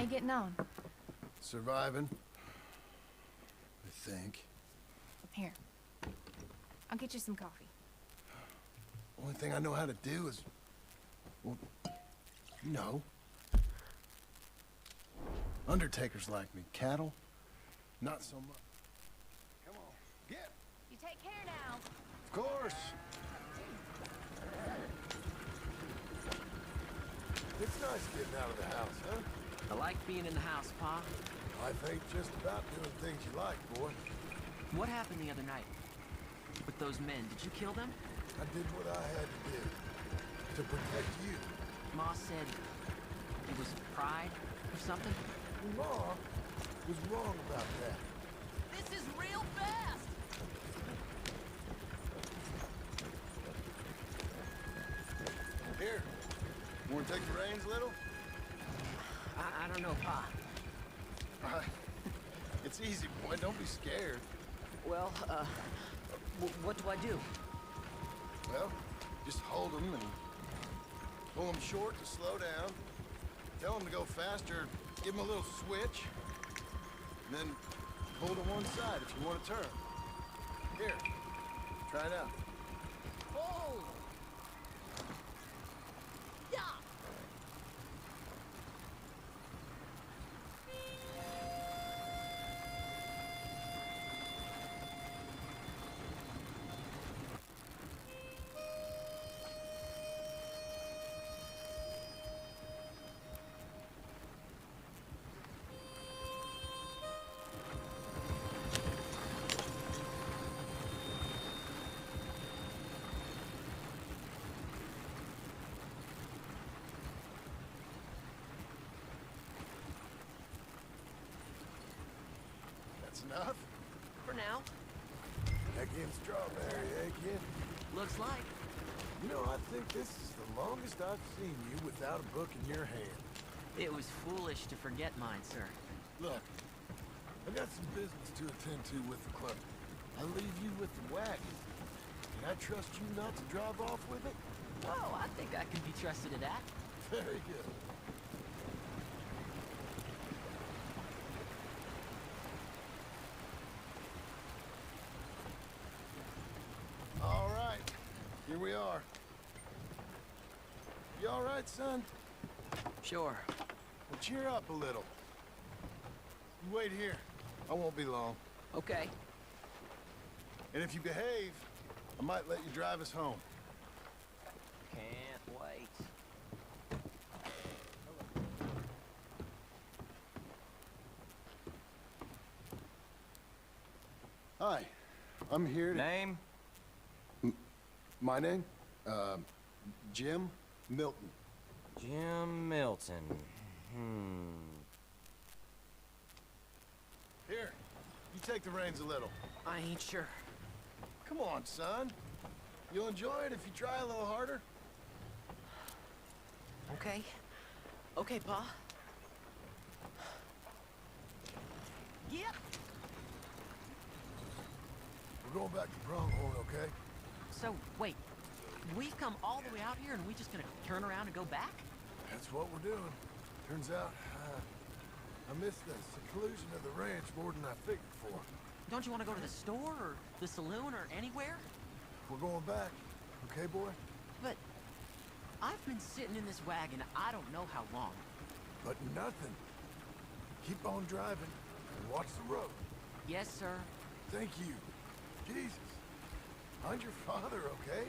you getting on? Surviving. I think. Here. I'll get you some coffee. Only thing I know how to do is... well, you know. Undertakers like me. Cattle, not so much. Come on, get! You take care now. Of course! It's nice getting out of the house, huh? I like being in the house, Pa. Life ain't just about doing things you like, boy. What happened the other night? With those men, did you kill them? I did what I had to do. To protect you. Ma said it was pride or something? Ma was wrong about that. This is real fast! Here, you wanna take the reins a little? I don't know, Pa. It's easy, boy. Don't be scared. Well, what do I do? Well, just hold them and pull them short to slow down. Tell them to go faster. Give them a little switch. And then pull to one side if you want to turn. Here, try it out. Oh! Yeah! That's enough? For now. Again, strawberry, again. Looks like. You know, I think this is the longest I've seen you without a book in your hand. It was foolish to forget mine, sir. Look, I got some business to attend to with the club. I'll leave you with the wagon. Can I trust you not to drive off with it? Oh, I think I can be trusted to that. Very good. All right, here we are. You all right, son? Sure. Well, cheer up a little. You wait here. I won't be long. Okay. And if you behave, I might let you drive us home. Can't wait. Hi, I'm here to... Name? My name? Jim Milton. Jim Milton. Here, you take the reins a little. I ain't sure. Come on, son. You'll enjoy it if you try a little harder. Okay. Okay, Pa. Yep. We're going back to Pronghorn, okay? So, wait. We've come all the way out here and we just gonna turn around and go back? That's what we're doing. Turns out, I miss the seclusion of the ranch more than I figured for. Don't you want to go to the store or the saloon or anywhere? We're going back, okay, boy? But I've been sitting in this wagon I don't know how long. But nothing. Keep on driving and watch the road. Yes, sir. Thank you. Jesus. Find your father, okay?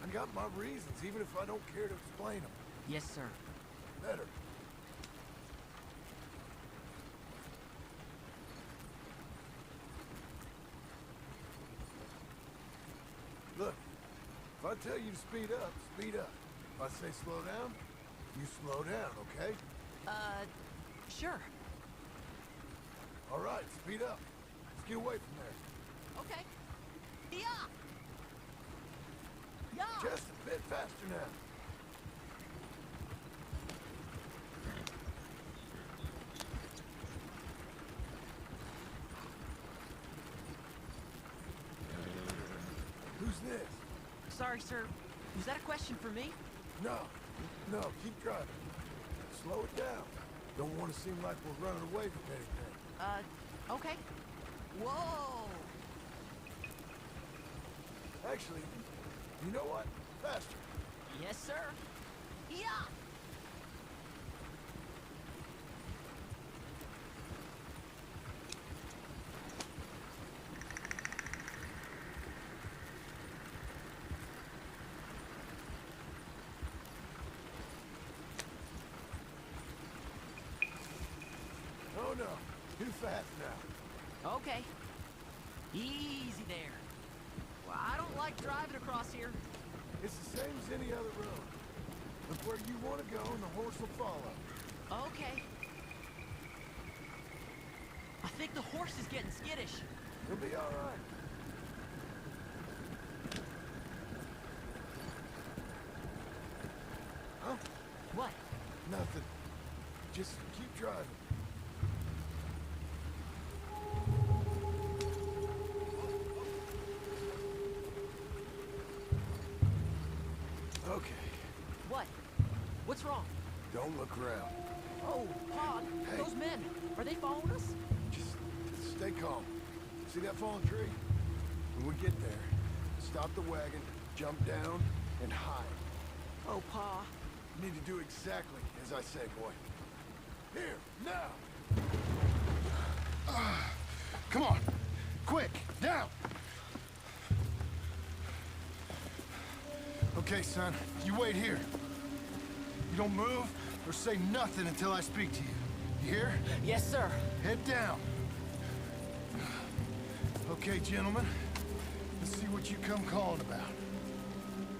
I got my reasons, even if I don't care to explain them. Yes, sir. Better. Look, if I tell you to speed up, speed up. If I say slow down, you slow down, okay? Sure. All right, speed up. Let's get away from there. Okay. Yeah. Yeah. Just a bit faster now. Who's this? Sorry, sir. Was that a question for me? No, no, keep driving. Slow it down. Don't want to seem like we're running away from anything. Okay. Whoa! Actually, you know what? Faster. Yes, sir. Yeah! Oh no, too fast now. Okay. Easy there. Well, I don't like driving across here. It's the same as any other road. Look where you want to go and the horse will follow. Okay. I think the horse is getting skittish. He'll be all right. Huh? What? Nothing. Just keep driving. Okay. What? What's wrong? Don't look around. Oh, Pog, Hey. those men, are they following us? Just stay calm. See that fallen tree? When we get there, stop the wagon, jump down, and hide. Oh, Pa. You need to do exactly as I say, boy. Here, now! Come on! Quick, down! Okay, son, you wait here. You don't move or say nothing until I speak to you. You hear? Yes, sir. Head down. Okay, gentlemen. Let's see what you come calling about.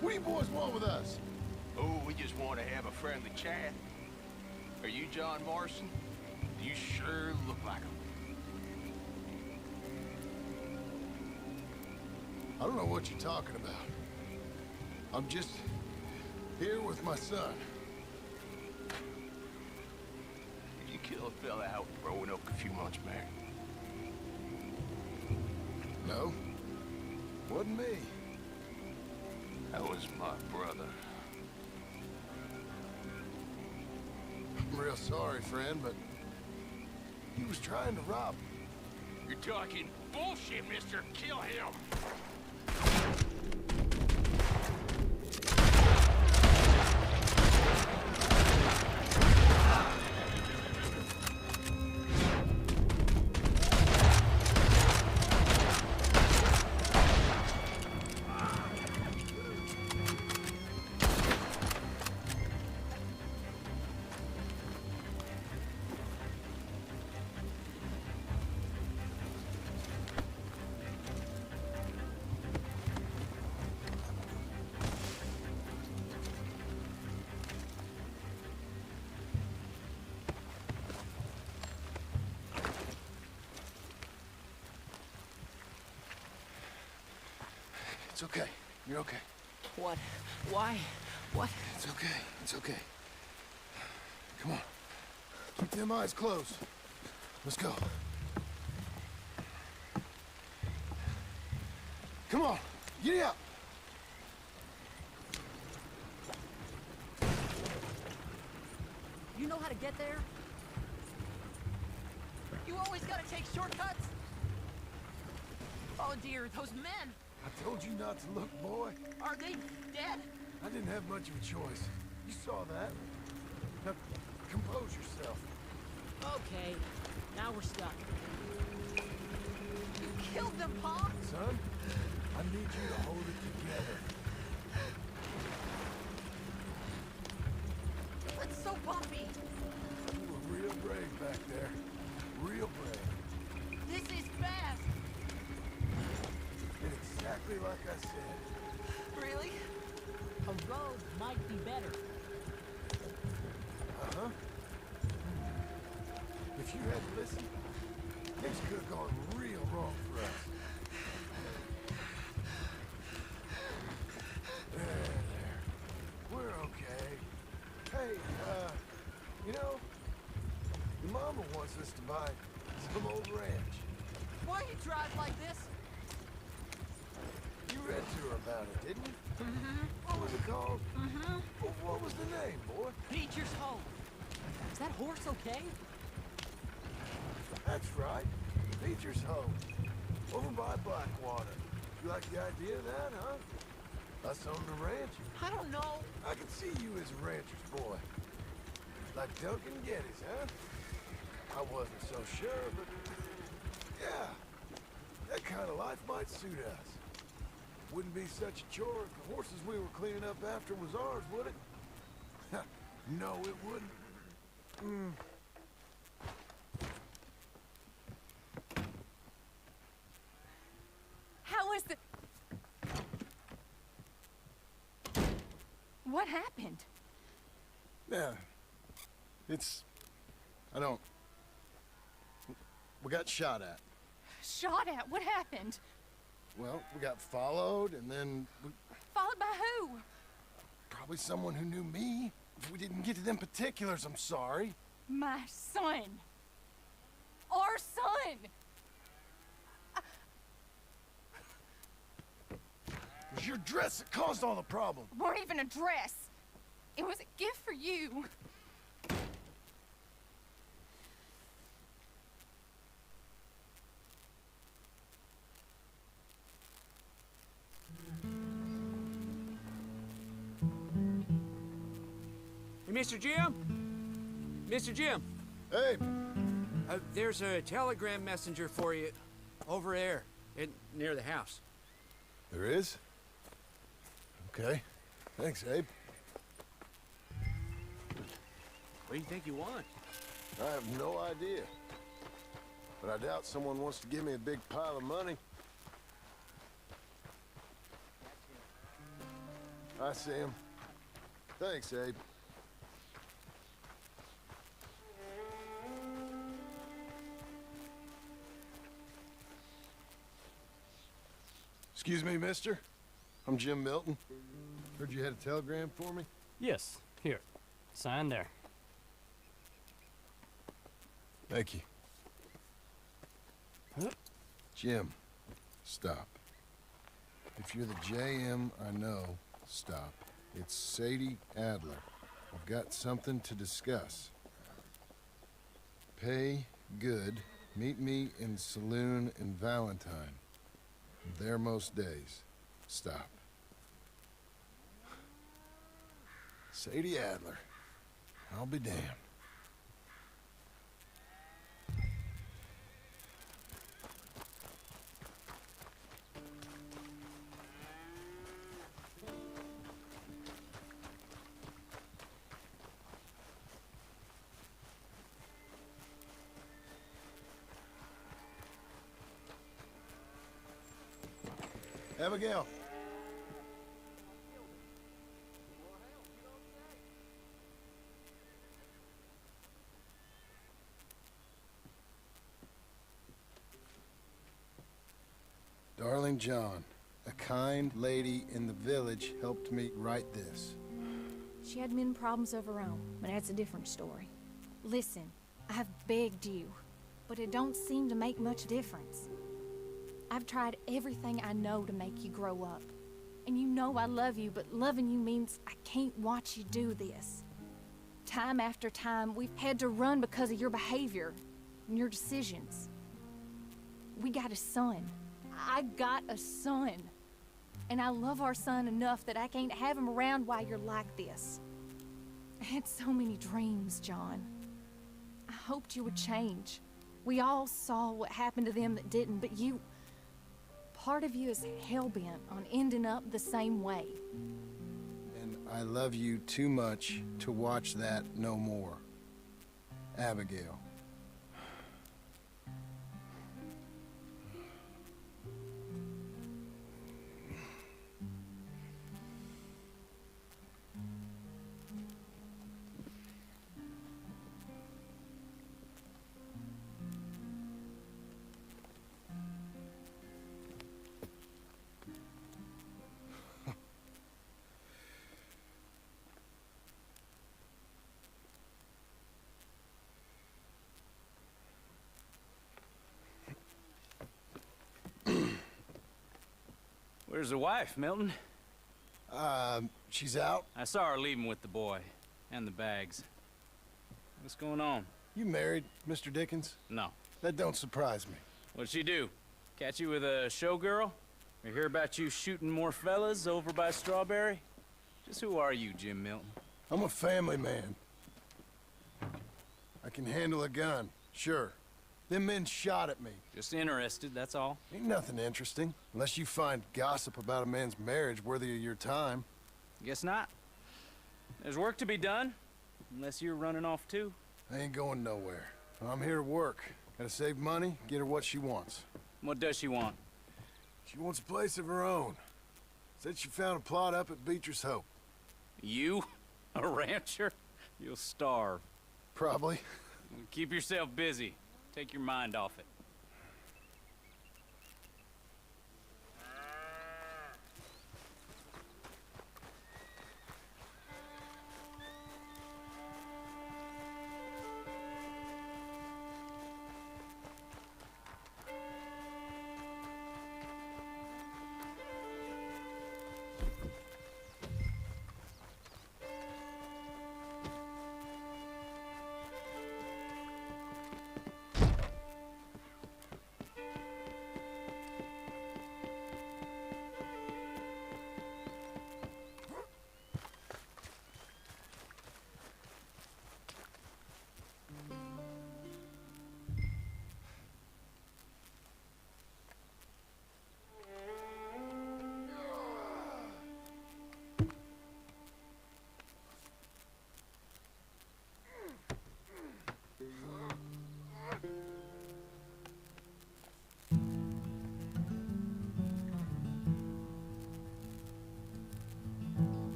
What do you boys want with us? Oh, we just want to have a friendly chat. Are you John Morrison? You sure look like him. I don't know what you're talking about. I'm just here with my son. Did you kill a fella out in Roanoke a few months back? No, wasn't me. That was my brother. I'm real sorry, friend, but he was trying to rob me. You're talking bullshit, mister. Kill him. It's okay. You're okay. What? Why? What? It's okay. It's okay. Come on. Keep them eyes closed. Let's go. Come on. Giddy up. You know how to get there? You always gotta take shortcuts? Oh dear, those men! I told you not to look, boy. Are they dead? I didn't have much of a choice. You saw that. Now, compose yourself. Okay, now we're stuck. You killed them, Pa! Son, I need you to hold it together. That's so bumpy! You were real brave back there. Real brave. This is fast! Did exactly like I said. Really? A road might be better. Uh-huh. If you had listened, things could have gone real wrong for us. There. We're okay. Hey, you know, your mama wants us to buy some old ranch. Why you drive like this? You read to her about it, didn't you? Mm-hmm. What was it called? Mm-hmm. What was the name, boy? Beecher's Hope. Is that horse okay? That's right. Beecher's home. Over by Blackwater. You like the idea of that, huh? Us on the ranch. I don't know. I can see you as a rancher's boy. Like Duncan Geddes, huh? I wasn't so sure, but yeah, that kind of life might suit us. Wouldn't be such a chore if the horses we were cleaning up after was ours, would it? No, it wouldn't. How is the... What happened? Yeah, I don't... We got shot at. Shot at? What happened? Well, we got followed, and then Followed by who? probably someone who knew me. If we didn't get to them particulars, I'm sorry. My son. Our son. It was your dress that caused all the problem. It weren't even a dress. It was a gift for you. Hey, Mr. Jim? Mr. Jim, Hey, there's a telegram messenger for you over there near the house. there is? Okay. Thanks, Abe. What do you think you want? I have no idea. But I doubt someone wants to give me a big pile of money. I see him. Thanks, Abe. Excuse me, mister. I'm Jim Milton. Heard you had a telegram for me? Yes, here. Sign there. Thank you. Huh? Jim, stop. If you're the JM I know, stop. It's Sadie Adler. I've got something to discuss. Pay good. Meet me in saloon in Valentine. I'm there most days. Stop. Sadie Adler. I'll be damned. Abigail. Darling John, a kind lady in the village helped me write this. She had men problems of her own, but that's a different story. Listen, I've begged you, but it don't seem to make much difference. I've tried everything I know to make you grow up. And you know I love you, but loving you means I can't watch you do this. Time after time, we've had to run because of your behavior and your decisions. We got a son. I got a son. And I love our son enough that I can't have him around while you're like this. I had so many dreams, John. I hoped you would change. We all saw what happened to them that didn't, but you... Part of you is hell-bent on ending up the same way. And I love you too much to watch that no more. Abigail. Where's the wife, Milton? She's out. I saw her leaving with the boy. And the bags. What's going on? You married, Mr. Dickens? No. That don't surprise me. What'd she do? Catch you with a showgirl? Or hear about you shooting more fellas over by Strawberry? Just who are you, Jim Milton? I'm a family man. I can handle a gun, sure. Them men shot at me. Just interested, that's all. Ain't nothing interesting, unless you find gossip about a man's marriage worthy of your time. Guess not. There's work to be done, unless you're running off too. I ain't going nowhere. I'm here to work. Gotta save money, get her what she wants. What does she want? She wants a place of her own. Said she found a plot up at Beecher's Hope. You? A rancher? You'll starve. Probably. Keep yourself busy. Take your mind off it.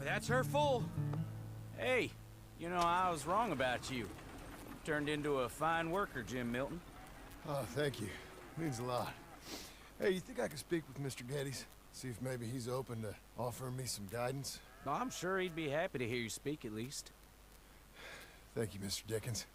That's her full. Hey, you know, I was wrong about you. Turned into a fine worker, Jim Milton. Oh, thank you. Means a lot. Hey, you think I could speak with Mr. Geddes? See if maybe he's open to offering me some guidance? Well, I'm sure he'd be happy to hear you speak at least. Thank you, Mr. Dickens.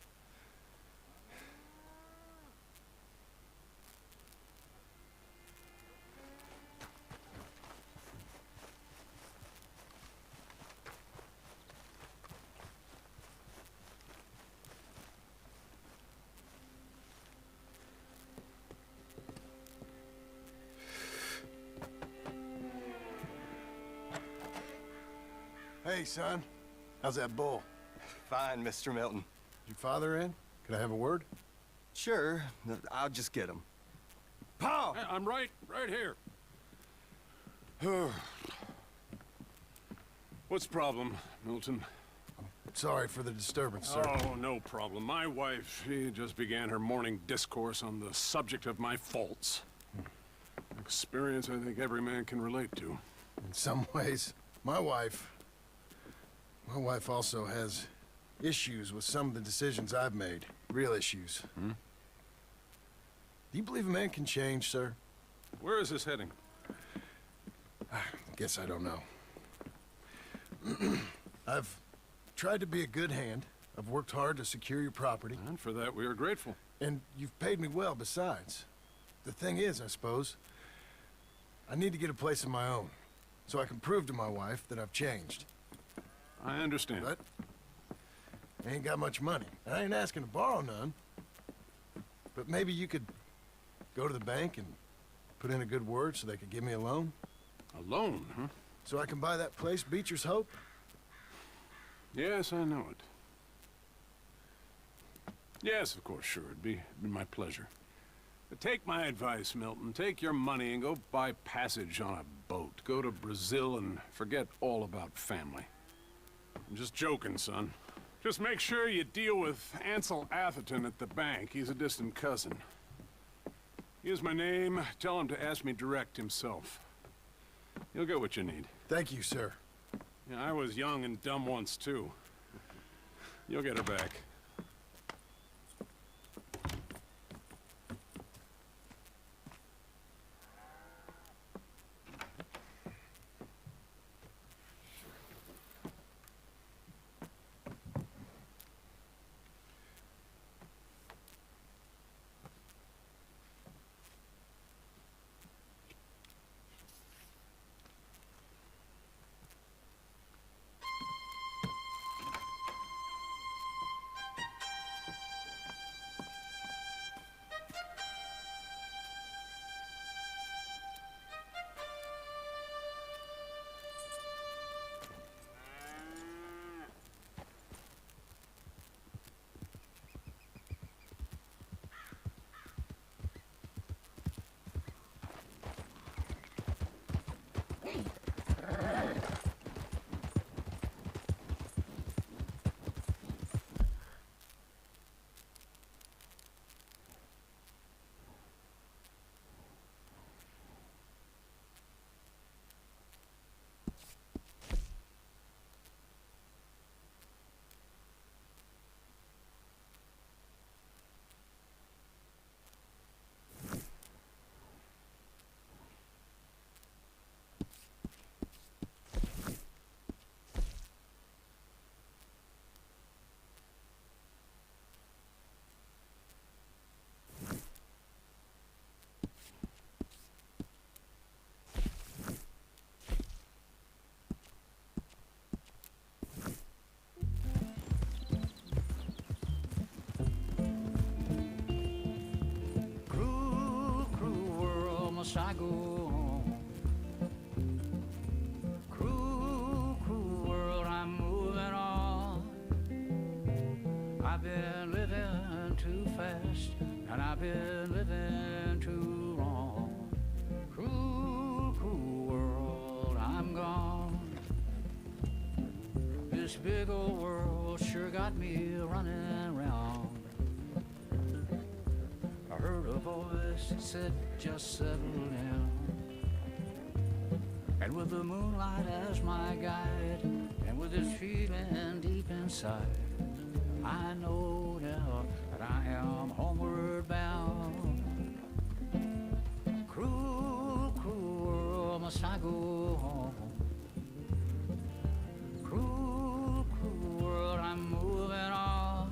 Hey, son. How's that bull? Fine, Mr. Milton. Is your father in? Can I have a word? Sure, I'll just get him. Pa! Hey, I'm right here. What's the problem, Milton? Sorry for the disturbance, sir. Oh, no problem. My wife, she just began her morning discourse on the subject of my faults. Experience I think every man can relate to. In some ways, my wife also has issues with some of the decisions I've made. Real issues. Hmm? Do you believe a man can change, sir? Where is this heading? Guess I don't know. I've tried to be a good hand. I've worked hard to secure your property. And for that, we are grateful. And you've paid me well besides. The thing is, I suppose, I need to get a place of my own, so I can prove to my wife that I've changed. I understand. But I ain't got much money. I ain't asking to borrow none. But maybe you could go to the bank and put in a good word so they could give me a loan? A loan, huh? So I can buy that place, Beecher's Hope? Yes, I know it. Yes, of course, sure. It'd be my pleasure. But take my advice, Milton. Take your money and go buy passage on a boat. Go to Brazil and forget all about family. I'm just joking, son. Just make sure you deal with Ansel Atherton at the bank. He's a distant cousin. Here's my name. Tell him to ask me direct himself. You'll get what you need. Thank you, sir. Yeah, I was young and dumb once, too. You'll get her back. I go on. Cruel, cruel world, I'm moving on. I've been living too fast, and I've been living too long. Cruel, cruel world, I'm gone. This big old world sure got me running round. I heard a voice that said, just settle down. And with the moonlight as my guide, and with this feeling deep inside, I know now that I am homeward bound. Cruel, cruel world, must I go home? Cruel, cruel world, I'm moving on.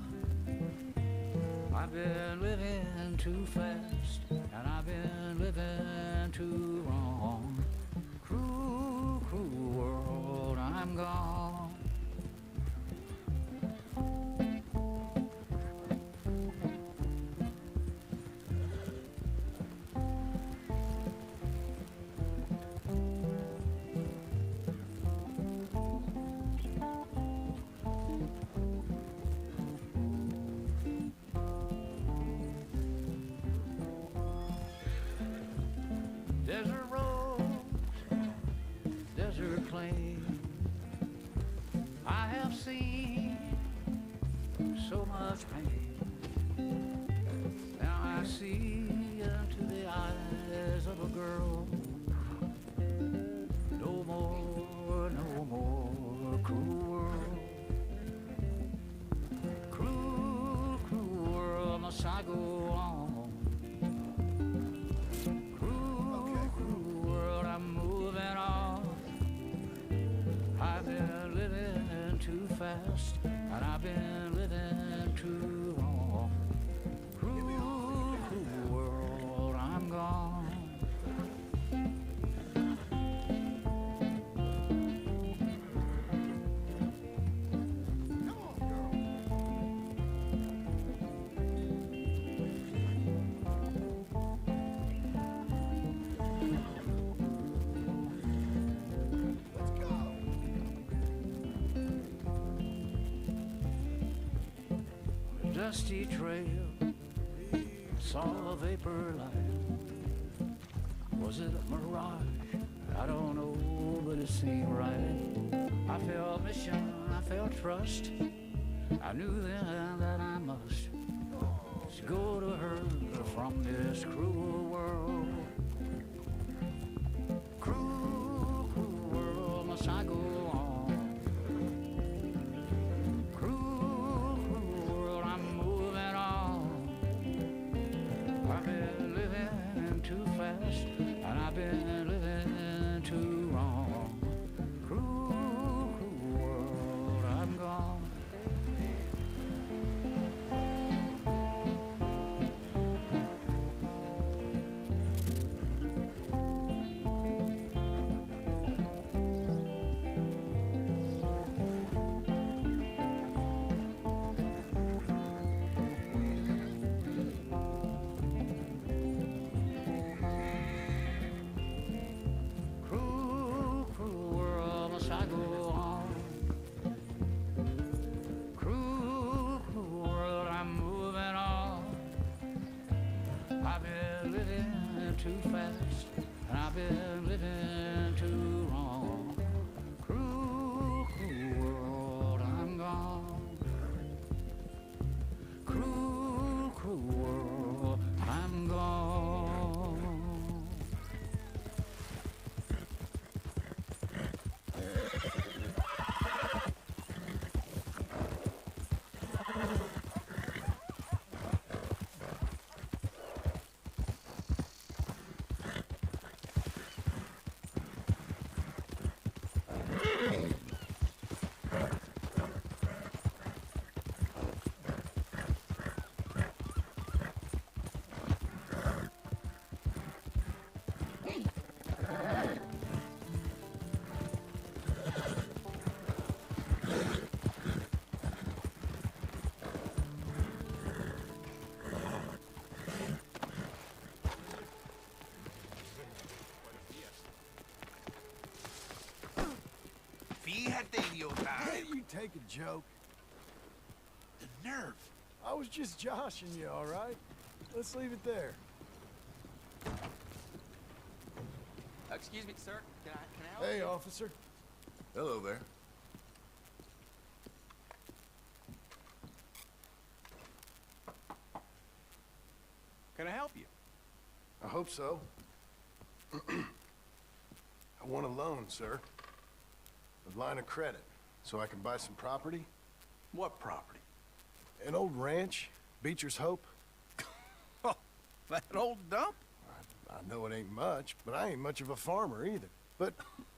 I've been living too fast, and I've been living too wrong. Cruel, cruel world, I'm gone. Desert road, desert plain, I have seen so much pain. Now I see into the eyes of a girl. No more, no more cruel world. Cruel, cruel world, must I go on? Too fast, and I've been living too long. Cruel, cruel world, I'm gone. dusty trail. Saw a vapor light. Was it a mirage? I don't know, but it seemed right. I felt mission, I felt trust. I knew then that I must go to her from this cruel world. Cruel, cruel world, must I go on? Cruel, cruel world, I'm moving on. I've been living too fast, and I've been living too wrong. Cruel, cruel world, I'm gone. Cruel, cruel world, must I go on? Cruel, cruel world, I'm moving on. I've been living too fast, and I've been living too wrong. Cruel, cruel world, I'm gone. Cruel, cruel world, I'm gone. Fíjate, idiota. Can't you take a joke? The nerve. I was just joshing you, all right? Let's leave it there. Excuse me, sir. Can I help Hey, you? officer. Hello there. Can I help you? I hope so. I want a loan, sir. A line of credit, so I can buy some property. What property? An old ranch, Beecher's Hope. Oh, that old dump? I know it ain't much, but I ain't much of a farmer either. But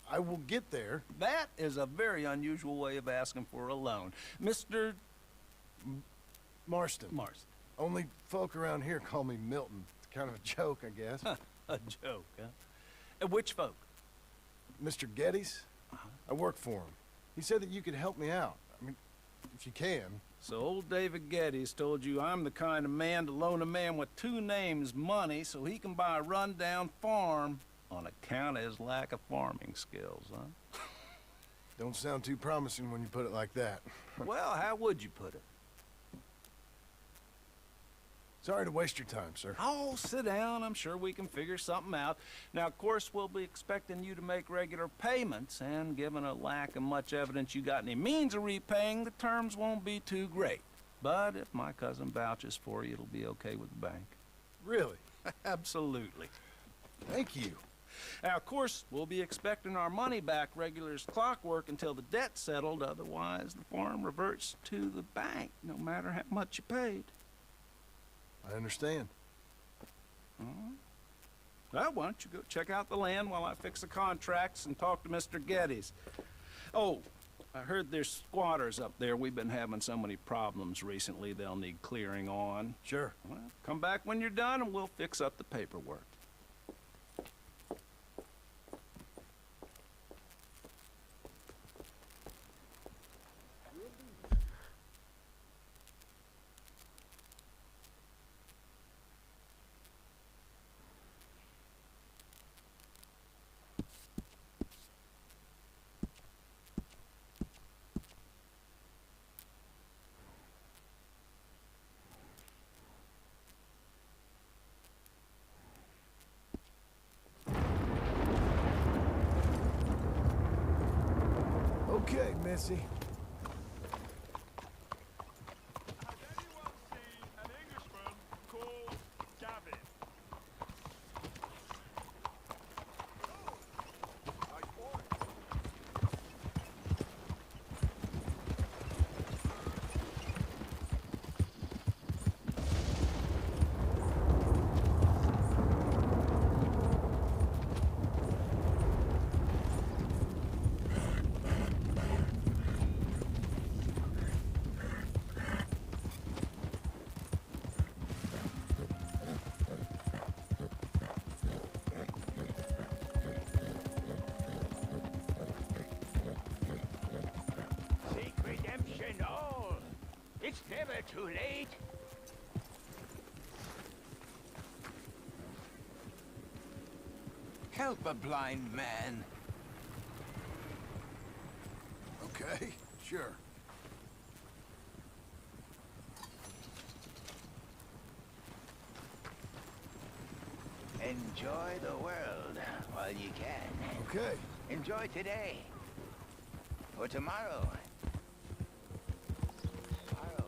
I will get there. That is a very unusual way of asking for a loan. Mr. Marston. Marston. Only folk around here call me Milton. It's kind of a joke, I guess. A joke, huh? Which folk? Mr. Geddes? I work for him. He said that you could help me out. I mean, if you can. So old David Geddes told you I'm the kind of man to loan a man with two names money so he can buy a rundown farm on account of his lack of farming skills, huh? Don't sound too promising when you put it like that. Well, how would you put it? Sorry to waste your time, sir. Oh, sit down. I'm sure we can figure something out. Now, of course, we'll be expecting you to make regular payments, and given a lack of much evidence you got any means of repaying, the terms won't be too great. But if my cousin vouches for you, it'll be okay with the bank. Really? Absolutely. Thank you. Now, of course, we'll be expecting our money back regular as clockwork until the debt's settled. Otherwise, the farm reverts to the bank, no matter how much you paid. I understand. Well, why don't you go check out the land while I fix the contracts and talk to Mr. Geddes. Oh, I heard there's squatters up there. We've been having so many problems recently, they'll need clearing on. Sure. Well, come back when you're done and we'll fix up the paperwork. Missy. Has anyone seen an Englishman called Gavin? Nice boy. Seek redemption all. It's never too late. Help a blind man. Okay, sure. Enjoy the world while you can. Okay. Enjoy today. Or tomorrow. Tomorrow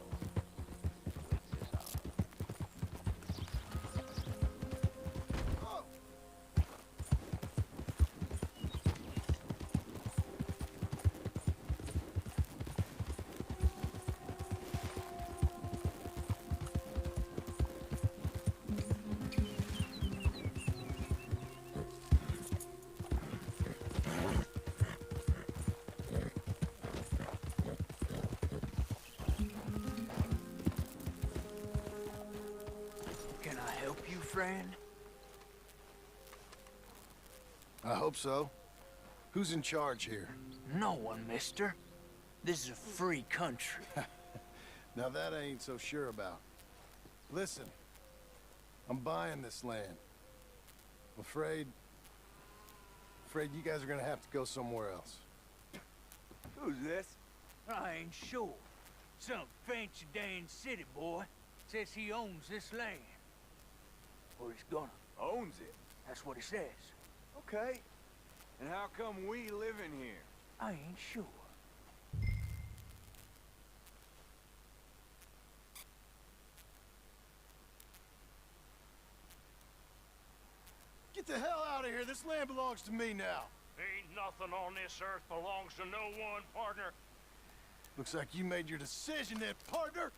waits us all. Oh. Can I help you, friend? I hope so. Who's in charge here? No one, mister. This is a free country. Now that I ain't so sure about. Listen, I'm buying this land. I'm afraid you guys are gonna have to go somewhere else. Who's this? I ain't sure. Some fancy Dan city boy says he owns this land. Or he's gonna. Owns it. That's what he says. Okay. And how come we live in here? I ain't sure. Get the hell out of here. This land belongs to me now. Ain't nothing on this earth belongs to no one, partner. Looks like you made your decision then, partner.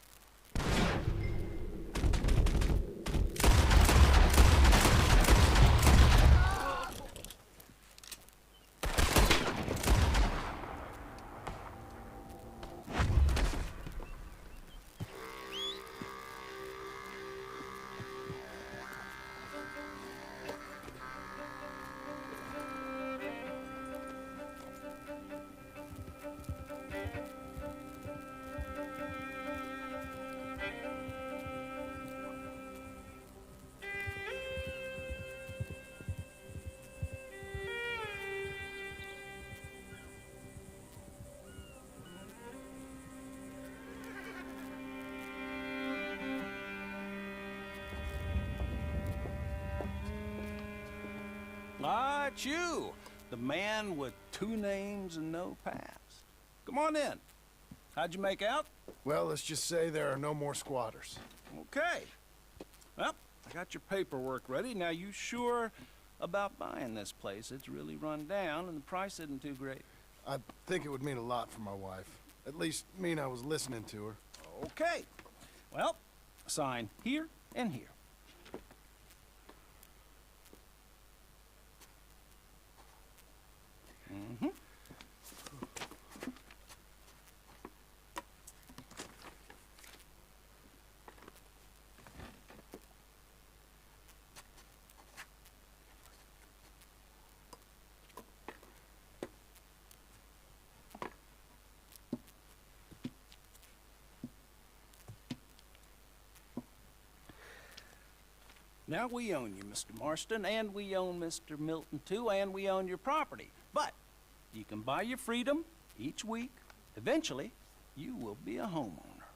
Ah, it's you, the man with 2 names and no past. Come on in. How'd you make out? Well, let's just say there are no more squatters. Okay. Well, I got your paperwork ready. Now, you sure about buying this place? It's really run down, and the price isn't too great. I think it would mean a lot for my wife. At least mean I was listening to her. Okay. Well, sign here and here. Mm-hmm. Now we own you, Mr. Marston, and we own Mr. Milton too, and we own your property. But you can buy your freedom each week. Eventually, you will be a homeowner.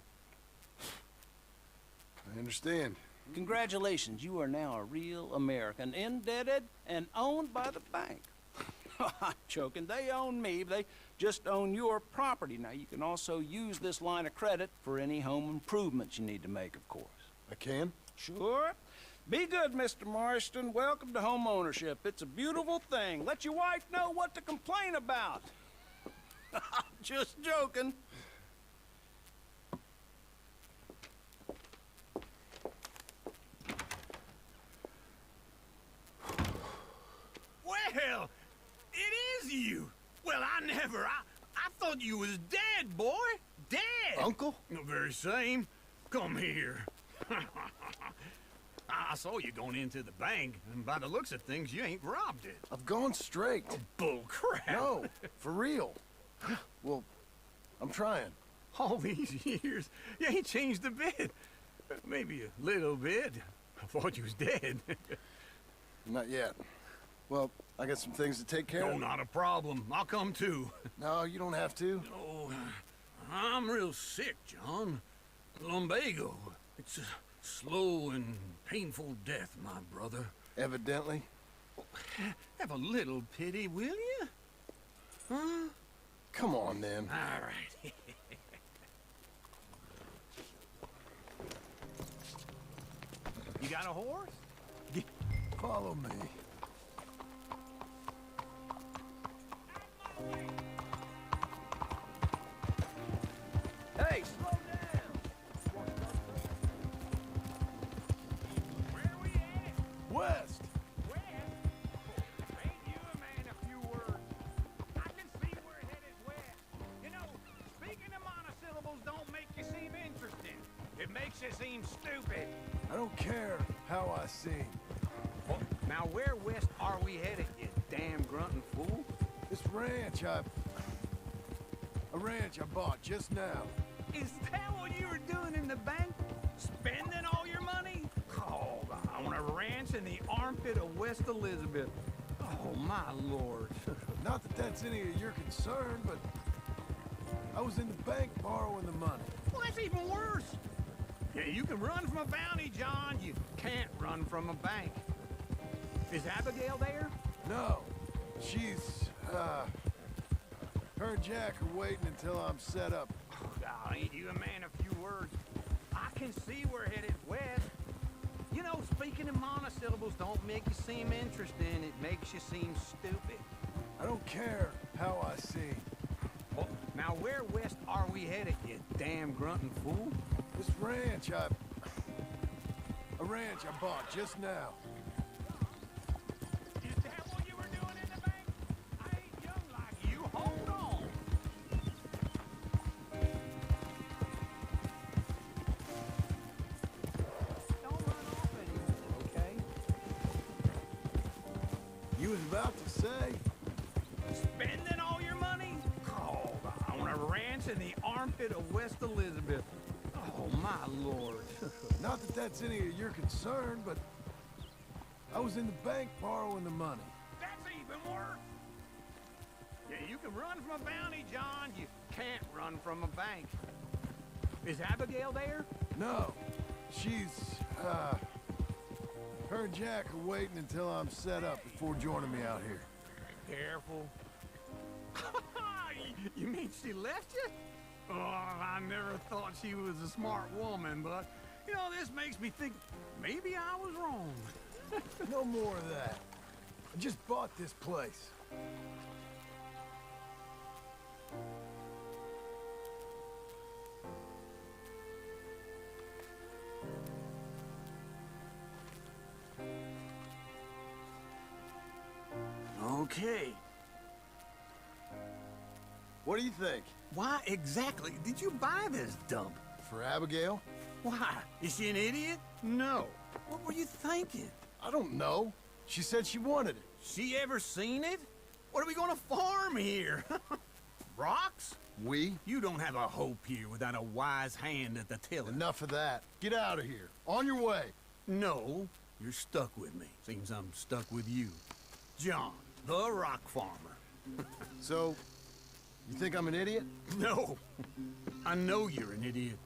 I understand. Congratulations, you are now a real American, indebted and owned by the bank. I'm joking, they own me. They just on your property. Now, you can also use this line of credit for any home improvements you need to make, of course. I can? Sure. Be good, Mr. Marston. Welcome to home ownership. It's a beautiful thing. Let your wife know what to complain about. Just joking. Well, it is you. Well, I thought you was dead, boy. Dead. Uncle? The very same. Come here. I saw you going into the bank, and by the looks of things, you ain't robbed it. I've gone straight. Bull crap. No, for real. Well, I'm trying. All these years, you ain't changed a bit. Maybe a little bit. I thought you was dead. Not yet. Well, I got some things to take care No, of. not a problem. I'll come too. No, you don't have to. Oh, I'm real sick, John. Lumbago. It's a slow and painful death, my brother. Evidently. Have a little pity, will you? Huh? Come on, then. All right. You got a horse? Follow me. Hey, slow down. Where are we at? West. West? Ain't you a man of few words? I can see we're headed west. You know, speaking of monosyllables don't make you seem interesting. It makes you seem stupid. I don't care how I sing. Well, now where west are we headed, you damn grunting fool? This ranch I bought just now. Is that what you were doing in the bank? Spending all your money? Oh, on a ranch in the armpit of West Elizabeth. Oh, my lord. Not that that's any of your concern, but I was in the bank borrowing the money. Well, that's even worse. Yeah, you can run from a bounty, John. You can't run from a bank. Is Abigail there? No, she's, her and Jack are waiting until I'm set up. Oh, ain't you a man of few words? I can see we're headed west. You know, speaking in monosyllables don't make you seem interesting. It makes you seem stupid. I don't care how I sing. Well, now where west are we headed, you damn grunting fool? This ranch I bought just now. Is that what you were doing in the bank? I ain't young like you. Hold on. Don't run off anymore, okay? You was about to say. Spending all your money? Oh, on a ranch in the armpit of West Elizabeth. Oh, my lord. Not that that's any of your concern, but I was in the bank borrowing the money. That's even worse. Yeah, you can run from a bounty, John. You can't run from a bank. Is Abigail there? No, she's, her and Jack are waiting until I'm set up before joining me out here. Careful. You mean she left you? Oh, I never thought she was a smart woman, but, you know, this makes me think maybe I was wrong. No more of that. I just bought this place. Okay. What do you think? Why exactly did you buy this dump? For Abigail? Why? Is she an idiot? No. What were you thinking? I don't know. She said she wanted it. She ever seen it? What are we gonna farm here? Rocks? We? You don't have a hope here without a wise hand at the tiller. Enough of that. Get out of here. On your way. No, you're stuck with me. Seems I'm stuck with you. John, the rock farmer. So, you think I'm an idiot? No. I know you're an idiot.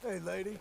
Hey, lady.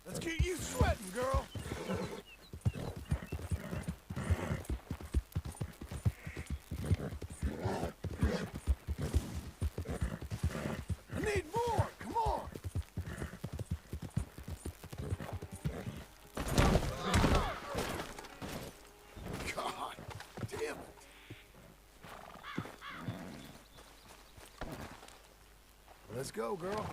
Let's get you sweating, girl. I need more. Come on. God damn it. Let's go, girl.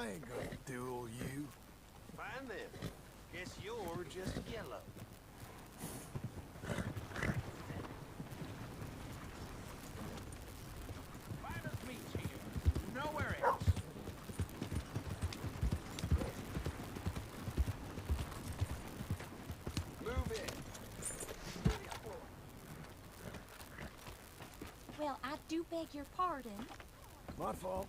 I ain't gonna duel you. Fine then. Guess you're just yellow. Fighters meet here. Nowhere else. Move in. Well, I do beg your pardon. My fault.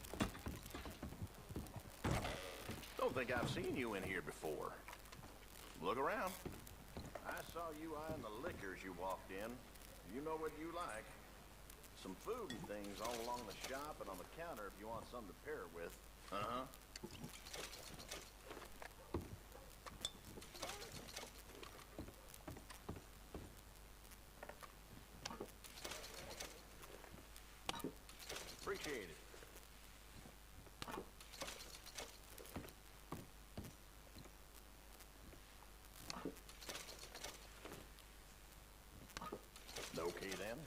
Don't think I've seen you in here before. Look around. I saw you eyeing the liquors you walked in. You know what you like. Some food and things all along the shop and on the counter if you want something to pair it with. Uh-huh. Appreciate it. Okay then.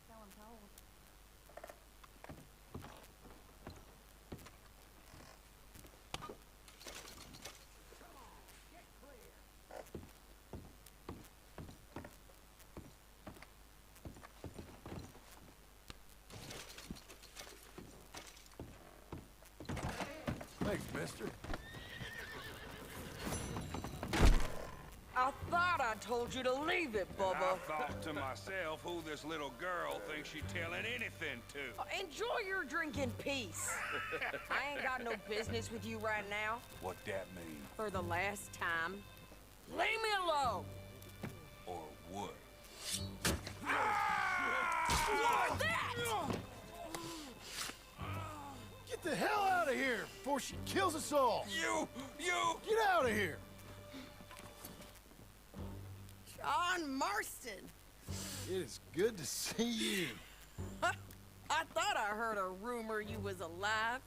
So I'm told. Thanks, mister. I thought I told you to leave it, I Bubba. thought to myself who this little girl thinks she's telling anything to. Enjoy your drink in peace. I ain't got no business with you right now. What that mean? For the last time, leave me alone. Or what? What's that? Get the hell out of here before she kills us all! You! Get out of here! John Marston. It is good to see you. I thought I heard a rumor you was alive.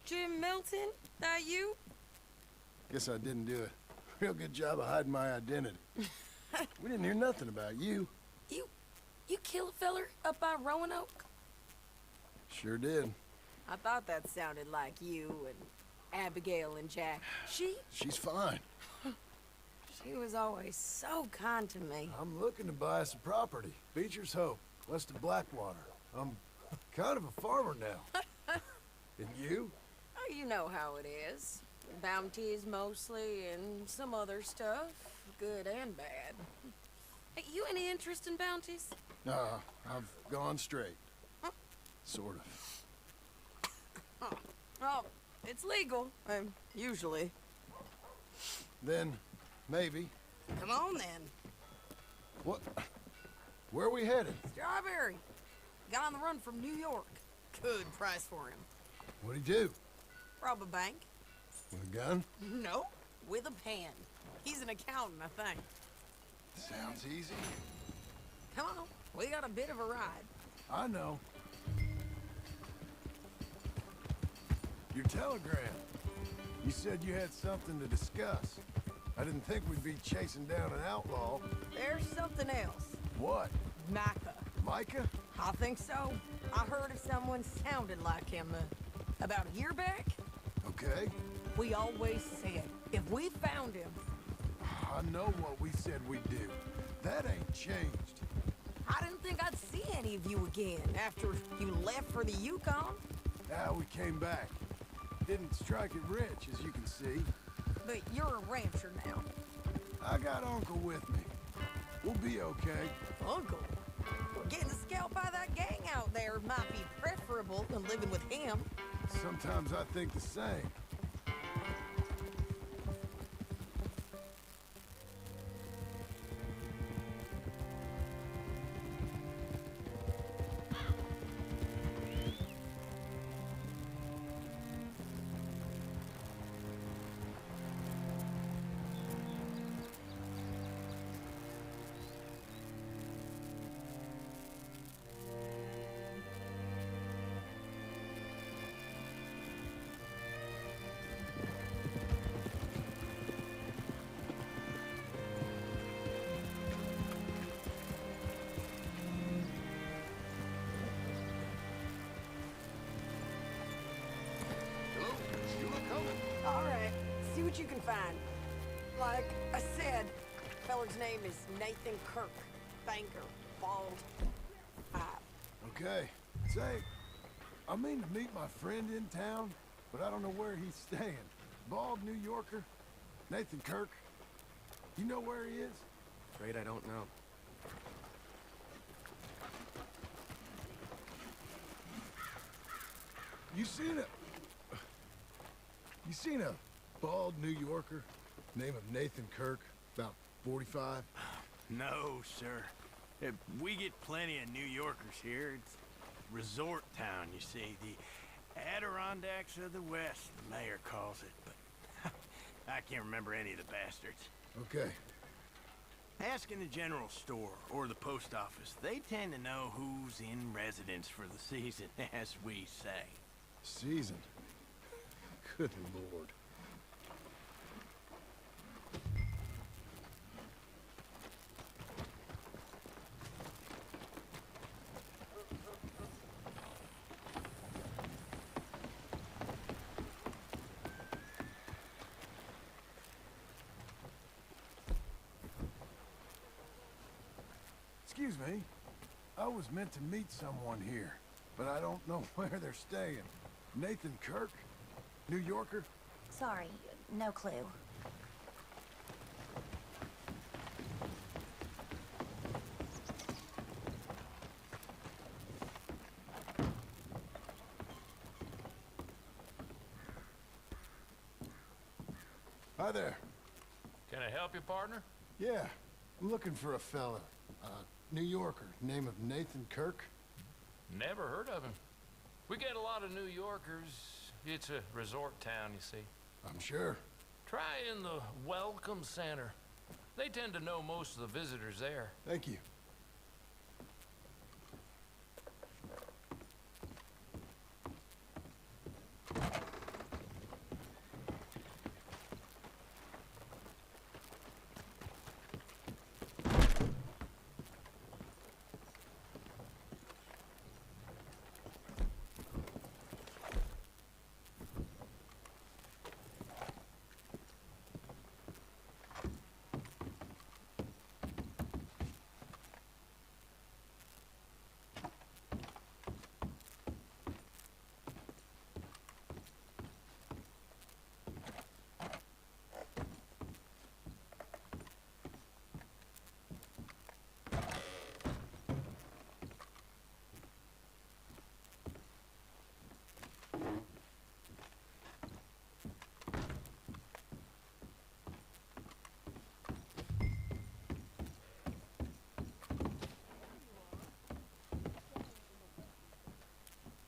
Jim Milton, that you? Guess I didn't do a real good job of hiding my identity. We didn't hear nothing about you. You kill a feller up by Roanoke? Sure did. I thought that sounded like you and Abigail and Jack. She's fine. She was always so kind to me. I'm looking to buy some property. Beecher's Hope, west of Blackwater. I'm kind of a farmer now. And you? Oh, you know how it is. Bounties mostly, and some other stuff, good and bad. Hey, you any interest in bounties? I've gone straight. Sort of. Well, it's legal, usually. Then, maybe. Come on, then. What? Where are we headed? Strawberry. Got on the run from New York. Good price for him. What'd he do? Rob a bank? With a gun? No, with a pen. He's an accountant, I think. Sounds easy. Come on, we got a bit of a ride. I know. Your telegram. You said you had something to discuss. I didn't think we'd be chasing down an outlaw. There's something else. What? Micah. Micah? I think so. I heard of someone sounded like him about a year back. Okay. We always said, if we found him... I know what we said we'd do. That ain't changed. I didn't think I'd see any of you again after you left for the Yukon. Now we came back. Didn't strike it rich, as you can see. But you're a rancher now. I got Uncle with me. We'll be okay. Uncle? Getting scalped by that gang out there might be preferable than living with him. Sometimes I think the same. All right, see what you can find. Like I said, feller's name is Nathan Kirk. Banker, bald, Okay. Say, I mean to meet my friend in town, but I don't know where he's staying. Bald New Yorker, Nathan Kirk. You know where he is? Afraid I don't know. You seen a bald New Yorker, name of Nathan Kirk, about 45? No, sir. We get plenty of New Yorkers here. It's resort town, you see. The Adirondacks of the West, the mayor calls it, but I can't remember any of the bastards. Okay. Ask in the general store or the post office. They tend to know who's in residence for the season, as we say. Season? Good Lord. Excuse me. I was meant to meet someone here, but I don't know where they're staying. Nathan Kirk? New Yorker? Sorry, no clue. Hi there. Can I help you, partner? Yeah, I'm looking for a fella. New Yorker, name of Nathan Kirk. Never heard of him. We get a lot of New Yorkers. It's a resort town, you see. I'm sure. Try in the Welcome Center. They tend to know most of the visitors there. Thank you.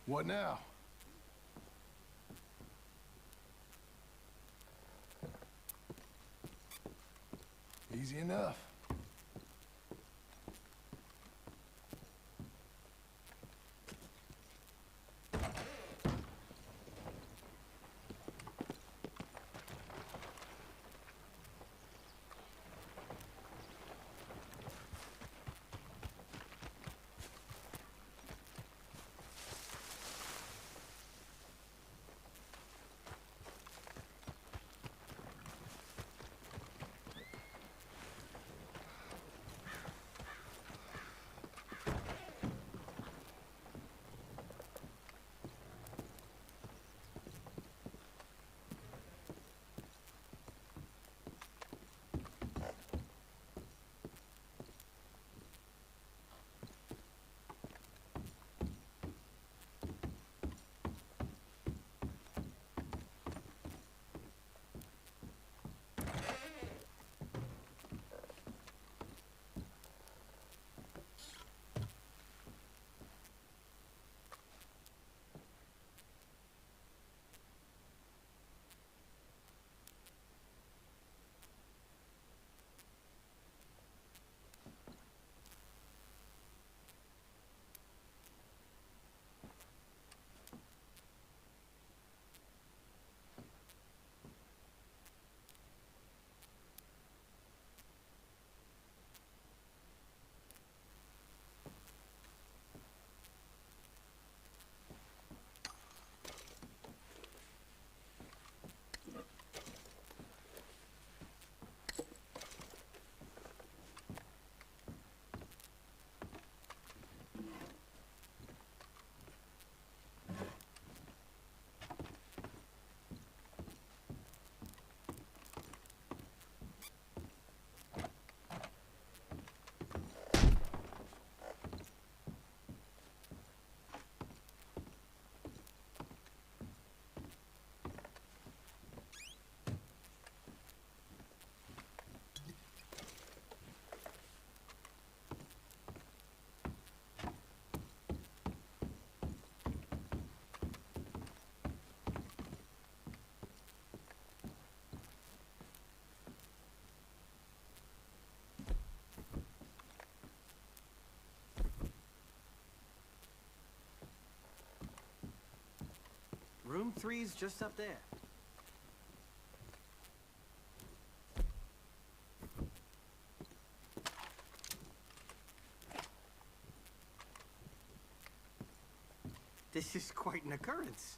What now? Easy enough. 3's just up there. This is quite an occurrence.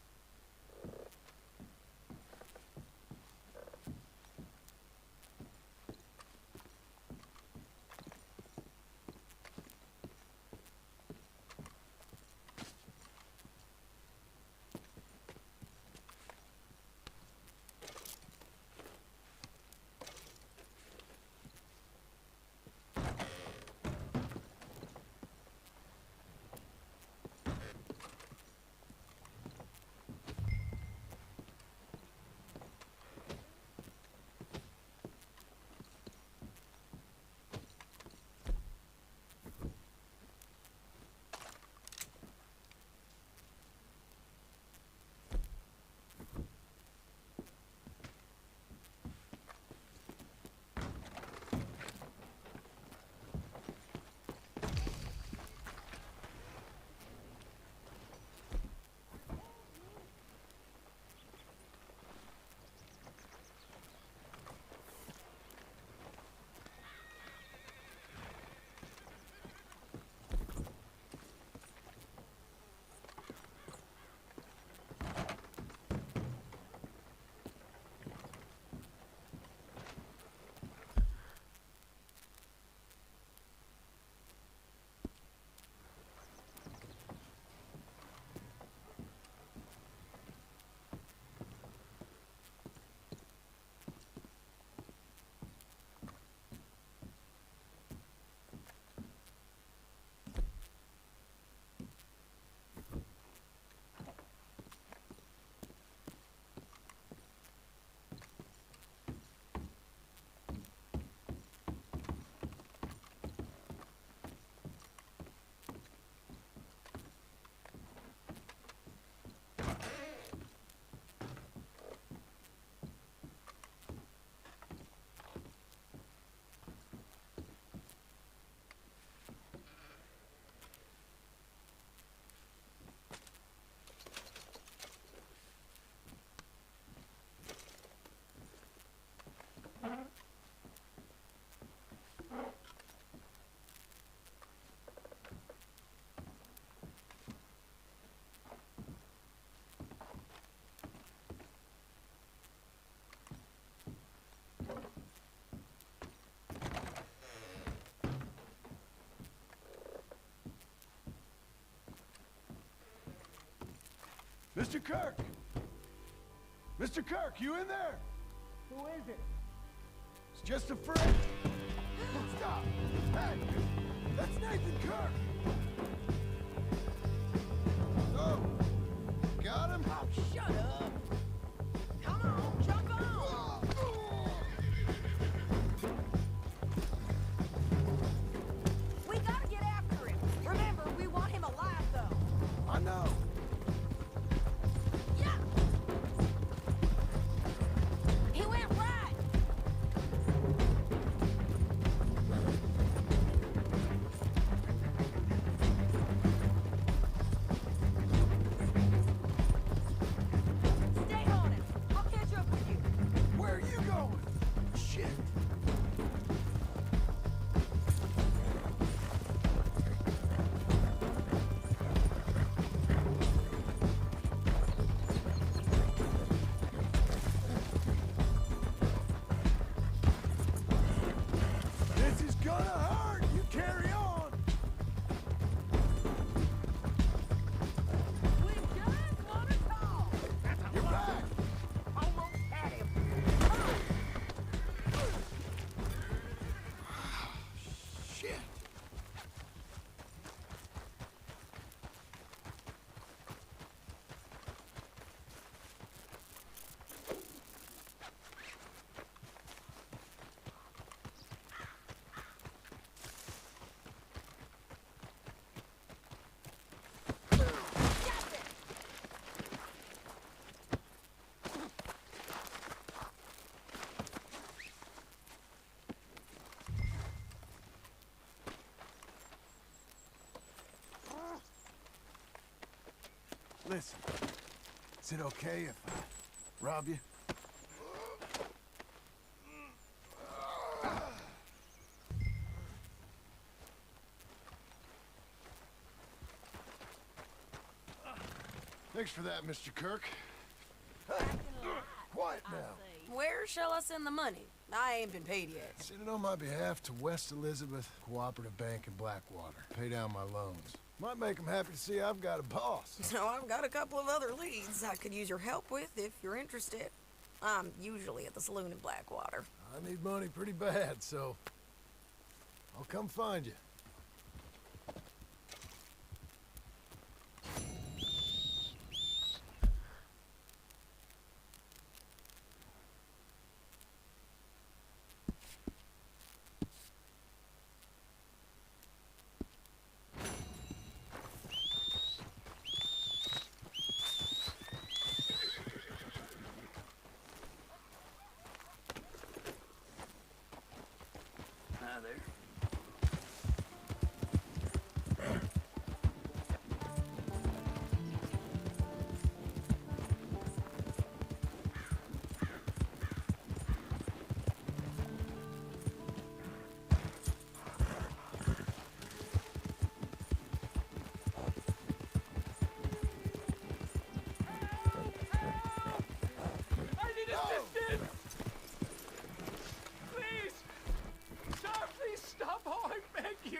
Mr. Kirk! Mr. Kirk, you in there? Who is it? It's just a friend. Stop! Hey! That's Nathan Kirk! Oh! Got him? Oh, shut up! Come on, jump on! We gotta get after him. Remember, we want him alive, though. I know. Yeah! He went right! Stay on him. I'll catch up with you. Where are you going? Shit! This is gonna hurt! You carry on! We just want to talk. You're back! Almost had him. Shit! Listen, Is it okay if I rob you? Thanks for that, Mr. Kirk. Quiet now. Where shall I send the money? I ain't been paid yet. Send it on my behalf to West Elizabeth Cooperative Bank in Blackwater. Pay down my loans. Might make them happy to see I've got a boss. So I've got a couple of other leads I could use your help with if you're interested. I'm usually at the saloon in Blackwater. I need money pretty bad, so I'll come find you. Hi there. I need assistance! Please! Sir, please stop! Oh, I beg you!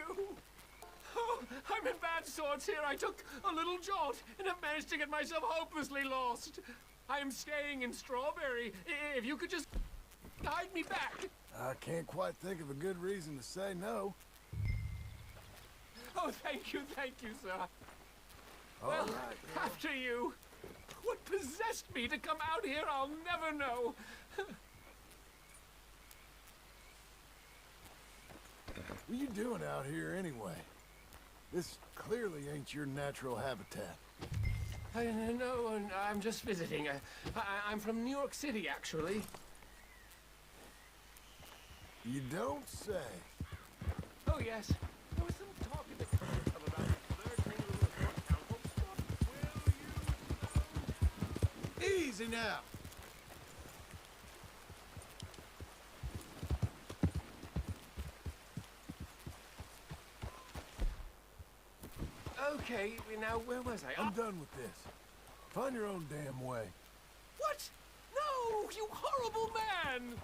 Oh, I'm in bad sorts here. I took a little jaunt and have managed to get myself hopelessly lost. I am staying in Strawberry. If you could just guide me back. I can't quite think of a good reason to say no. Oh, thank you, sir. All Well, right, after you. What possessed me to come out here, I'll never know. What are you doing out here anyway? This clearly ain't your natural habitat. No, I'm just visiting. I'm from New York City, actually. You don't say. Oh, yes. There was some talk in the club about this bird thing in the town. Easy now. Okay, now where was I? I'm done with this. Find your own damn way. What? No, you horrible man!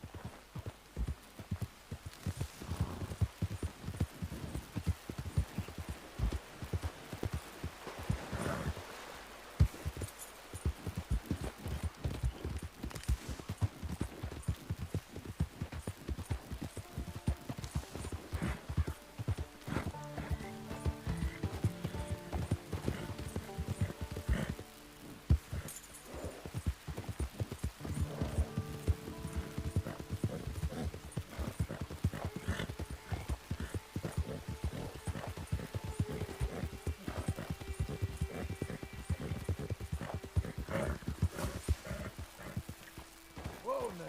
Whoa now.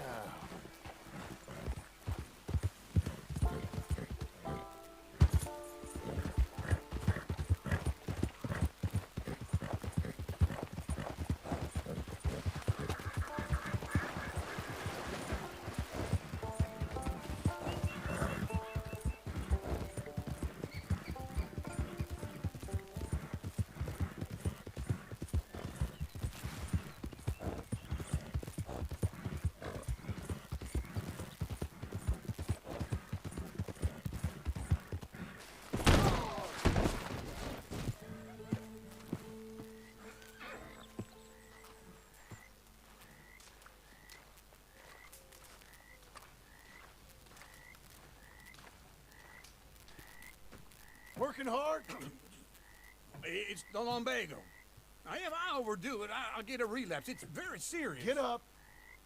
Working hard? It's the lumbago. If I overdo it, I'll get a relapse. It's very serious. Get up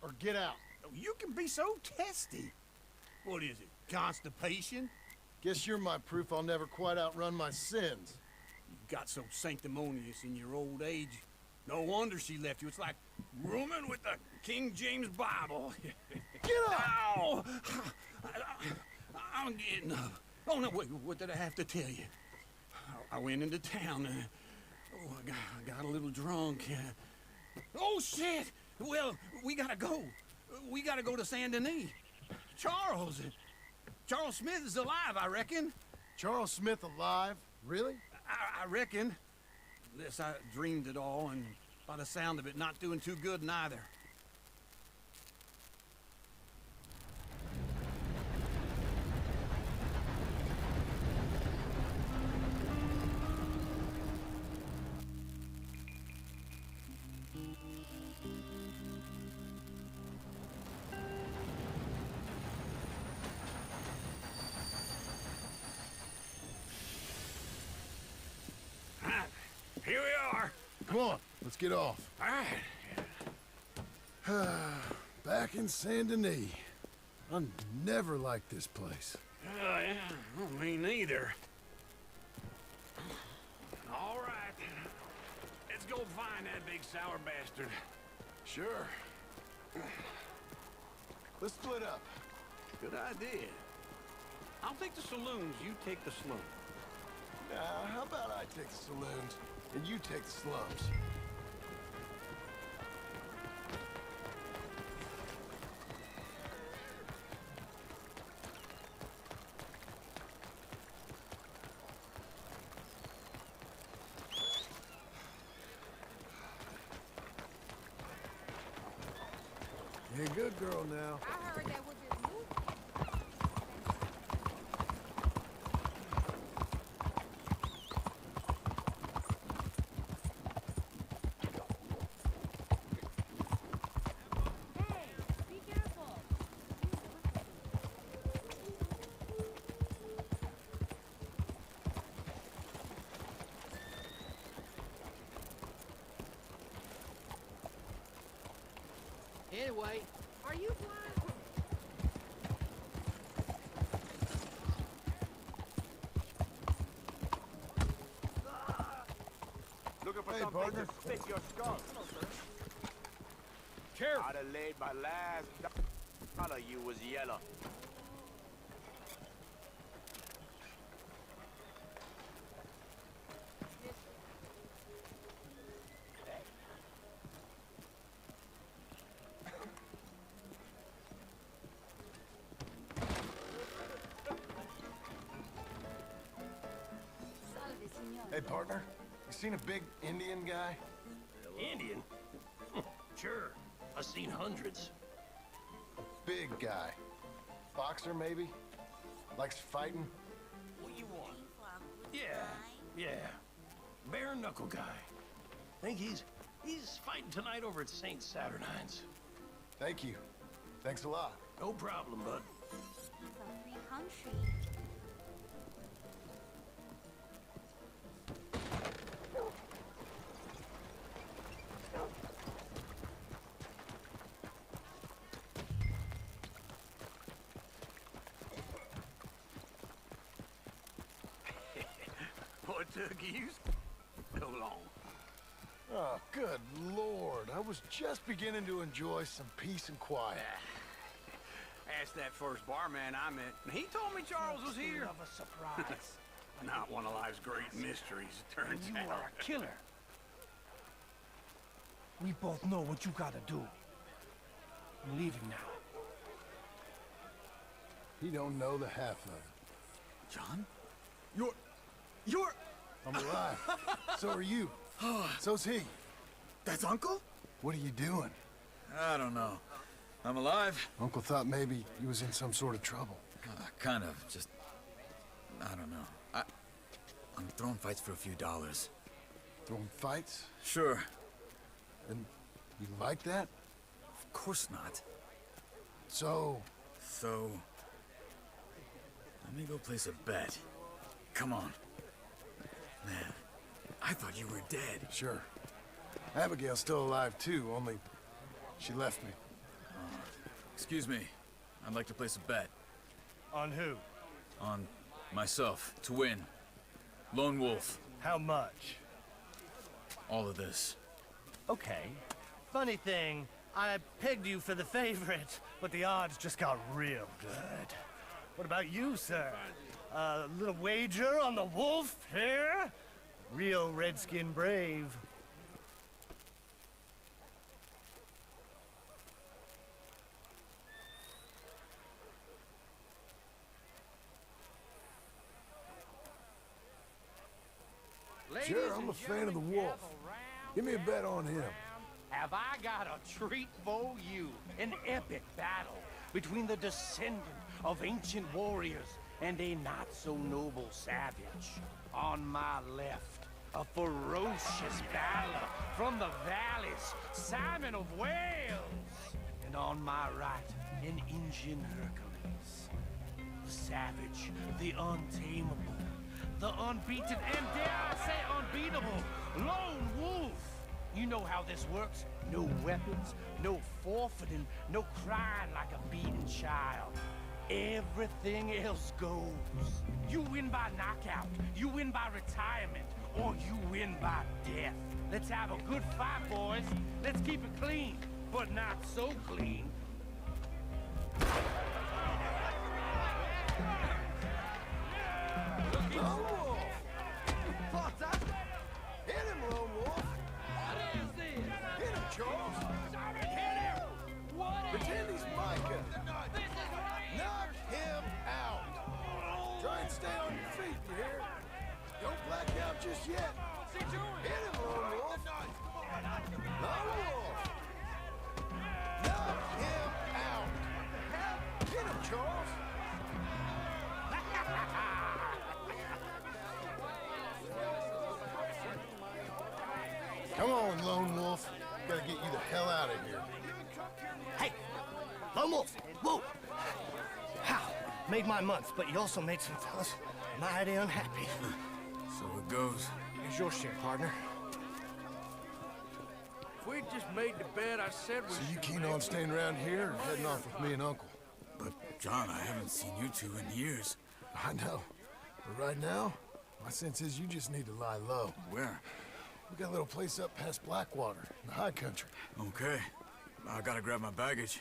or get out. You can be so testy. What is it, constipation? Guess you're my proof I'll never quite outrun my sins. You got so sanctimonious in your old age. No wonder she left you. It's like rooming with the King James Bible. Get up! Ow! I'm getting up. Oh, no, wait, what did I have to tell you? I went into town. I got a little drunk. Oh, shit! Well, we gotta go. We gotta go to Saint Denis. Charles Smith is alive, I reckon. Charles Smith alive? Really? I reckon. Unless I dreamed it all, and by the sound of it, not doing too good neither. Here we are. Come on, let's get off. All right. Back in Saint Denis. I never liked this place. Yeah, well, me neither. All right. Let's go find that big sour bastard. Sure. Let's split up. Good idea. I'll take the saloons, you take the slums. Now, how about I take the saloons and you take the slums? You're a good girl now. I heard that was his move. Anyway, Are you blind? Looking for Hey, something partner. to stick your skull. Careful. I'd have laid my last dollar you was yellow. Hey, partner. You seen a big Indian guy? Indian? Sure. I've seen hundreds. Big guy. Boxer, maybe? Likes fighting? What you want? Yeah. Bare knuckle guy. Think he's fighting tonight over at St. Saturnine's. Thank you. Thanks a lot. No problem, bud. What took you so long? Oh, good Lord. I was just beginning to enjoy some peace and quiet. Asked that first barman I met, and he told me Charles was here. Of a surprise. Not one of life's great mysteries, it turns You out. are a killer. We both know what you gotta do. I'm leaving now. He don't know the half of it. John? You're... I'm alive. So are you. So's he. That's Uncle? What are you doing? I don't know. I'm alive. Uncle thought maybe he was in some sort of trouble. Kind of. Just... I don't know. I'm throwing fights for a few dollars. Throwing fights? Sure. And you like that? Of course not. So... So... Let me go place a bet. Come on. Man, I thought you were dead. Sure. Abigail's still alive too, only she left me. Excuse me. I'd like to place a bet. On who? On myself, to win. Lone Wolf. How much? All of this. Okay. Funny thing, I pegged you for the favorite, but the odds just got real good. What about you, sir? A little wager on the wolf here? Real redskin brave. Sure, I'm a fan of the wolf. Give me a bet on him. Have I got a treat for you? An epic battle between the descendant of ancient warriors and a not-so-noble savage. On my left, a ferocious battler from the valleys, Simon of Wales. And on my right, an Indian Hercules. The savage, the untamable, the unbeaten, and dare I say unbeatable, lone wolf. You know how this works. No weapons, no forfeiting, no crying like a beaten child. Everything else goes. You win by knockout, you win by retirement, or you win by death. Let's have a good fight, boys. Let's keep it clean, but not so clean. Lone Wolf! Potter! Hit him, Lone Wolf! What is this? Hit him, Charles! Hit him! What Pretend he's Micah! This is right! Knock him out! Try and stay on your feet, you hear? Don't black out just yet! Hit him, Lone Wolf! Lone Wolf! Knock him out! Hit him, Charles! Come on, Lone Wolf. Gotta get you the hell out of here. Hey! Lone Wolf! Whoa! How? Made my month, but you also made some fellas mighty unhappy. So it goes. Here's your share, partner. If we just made the bed I said we So you keen on staying around here or heading off with me and Uncle? But, John, I haven't seen you two in years. I know. But right now, my sense is you just need to lie low. Where? We got a little place up past Blackwater, in the high country. Okay. I gotta grab my baggage.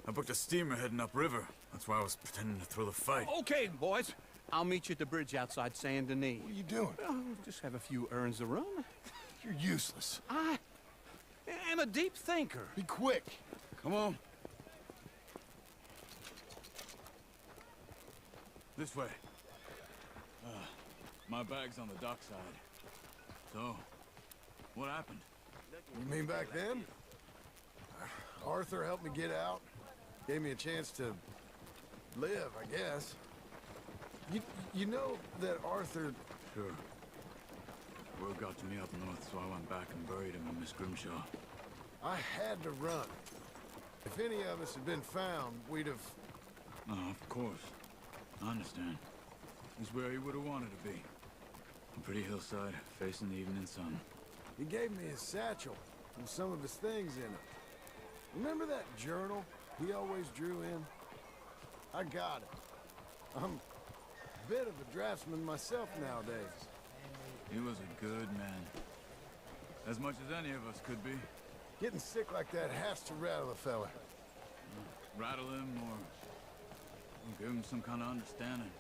I booked a steamer heading upriver. That's why I was pretending to throw the fight. Okay, boys. I'll meet you at the bridge outside Saint Denis. What are you doing? Oh, just have a few errands to run. You're useless. I am a deep thinker. Be quick. Come on. This way. My bag's on the dockside. So, what happened? You mean back then? Arthur helped me get out. Gave me a chance to live, I guess. You know that Arthur... Sure. Word got to me up north, so I went back and buried him in Miss Grimshaw. I had to run. If any of us had been found, we'd have... Oh, of course. I understand. He's where he would have wanted to be. A pretty hillside, facing the evening sun. He gave me his satchel with some of his things in it. Remember that journal he always drew in? I got it. I'm a bit of a draftsman myself nowadays. He was a good man. As much as any of us could be. Getting sick like that has to rattle a fella. Rattle him or give him some kind of understanding.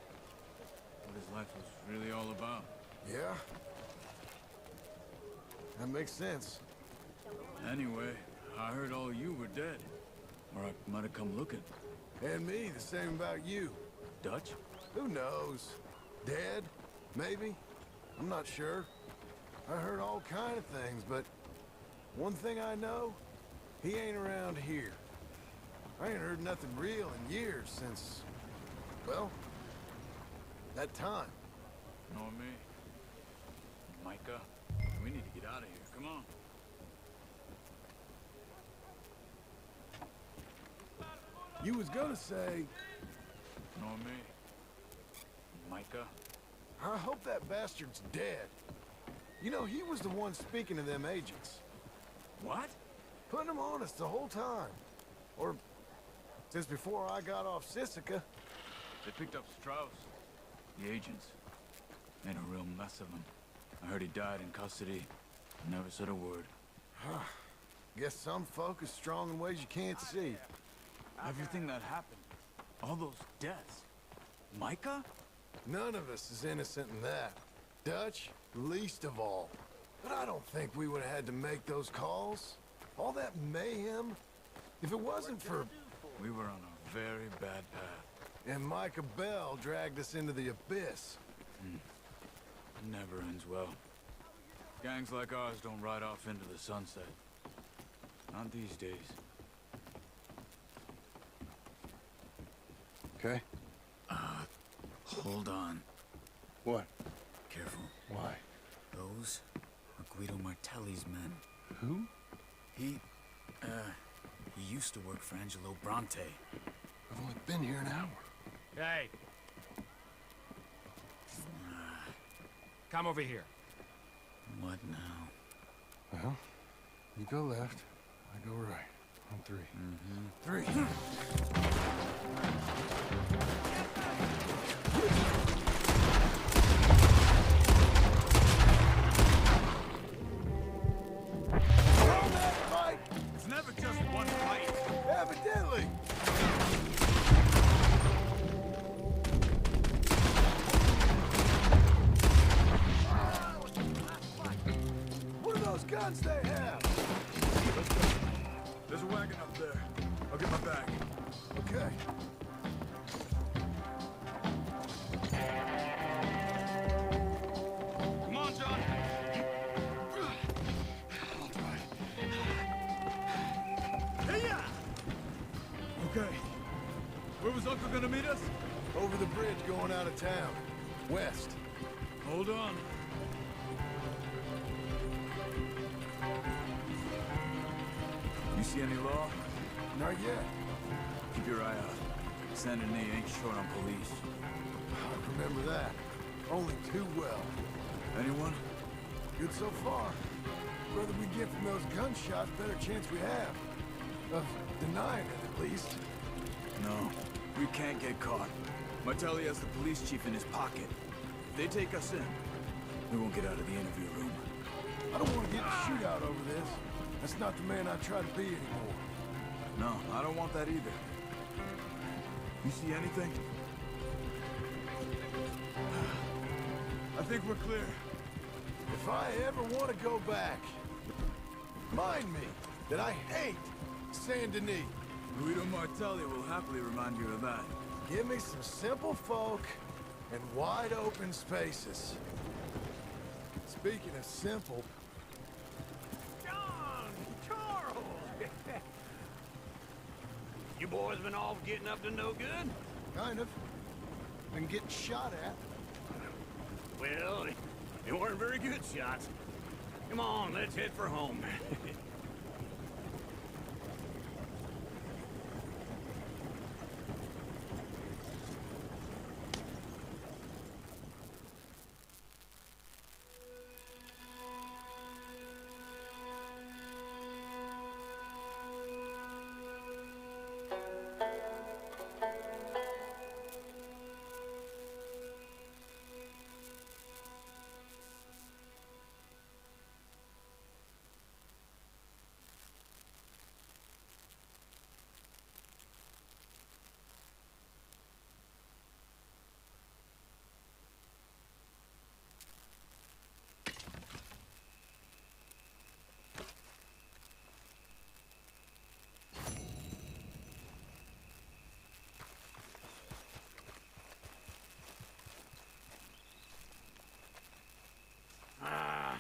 What his life was really all about. Yeah? That makes sense. Anyway, I heard all you were dead. Or I might have come looking. And me, the same about you. Dutch? Who knows? Dead? Maybe? I'm not sure. I heard all kind of things, but one thing I know, he ain't around here. I ain't heard nothing real in years since, well, that time. Nor me. Micah, we need to get out of here. Come on. You was gonna say... Nor me. Micah. I hope that bastard's dead. You know, he was the one speaking to them agents. What? Putting them on us the whole time. Or, since before I got off Sisika. They picked up Strauss. The agents. Made a real mess of him. I heard he died in custody. Never said a word. Guess some folk is strong in ways you can't see. Everything that happened. All those deaths. Micah? None of us is innocent in that. Dutch, least of all. But I don't think we would have had to make those calls. All that mayhem. If it wasn't for... We were on a very bad path. And Micah Bell dragged us into the abyss. Never ends well. Gangs like ours don't ride off into the sunset. Not these days. Okay? Hold on. What? Careful. Why? Those are Guido Martelli's men. Who? He used to work for Angelo Bronte. I've only been here an hour. Hey. Come over here. What now? Well, you go left, I go right. On three. Mm-hmm. 3. Fight! It's never just one fight. Evidently! What are those guns they have? There's a wagon up there. I'll get my bag. Okay. Come on, John. I'll try. Hey-ya! Okay. Where was Uncle gonna meet us? Over the bridge going out of town. West. Hold on. You see any law? Not yet. Keep your eye out. Saint Denis ain't short on police. I remember that. Only too well. Anyone? Good so far. Brother we get from those gunshots, better chance we have. Of denying it, at least. No. We can't get caught. Martelli has the police chief in his pocket. If they take us in, we won't get out of the interview room. I don't want to get in a shootout over this. That's not the man I try to be anymore. No, I don't want that either. You see anything? I think we're clear. If I ever want to go back, mind me that I hate Saint Denis. Guido Martelli will happily remind you of that. Give me some simple folk and wide open spaces. Speaking of simple, John! Charles! You boys been off getting up to no good? kind of. Been getting shot at. Well, they weren't very good shots. Come on, let's head for home.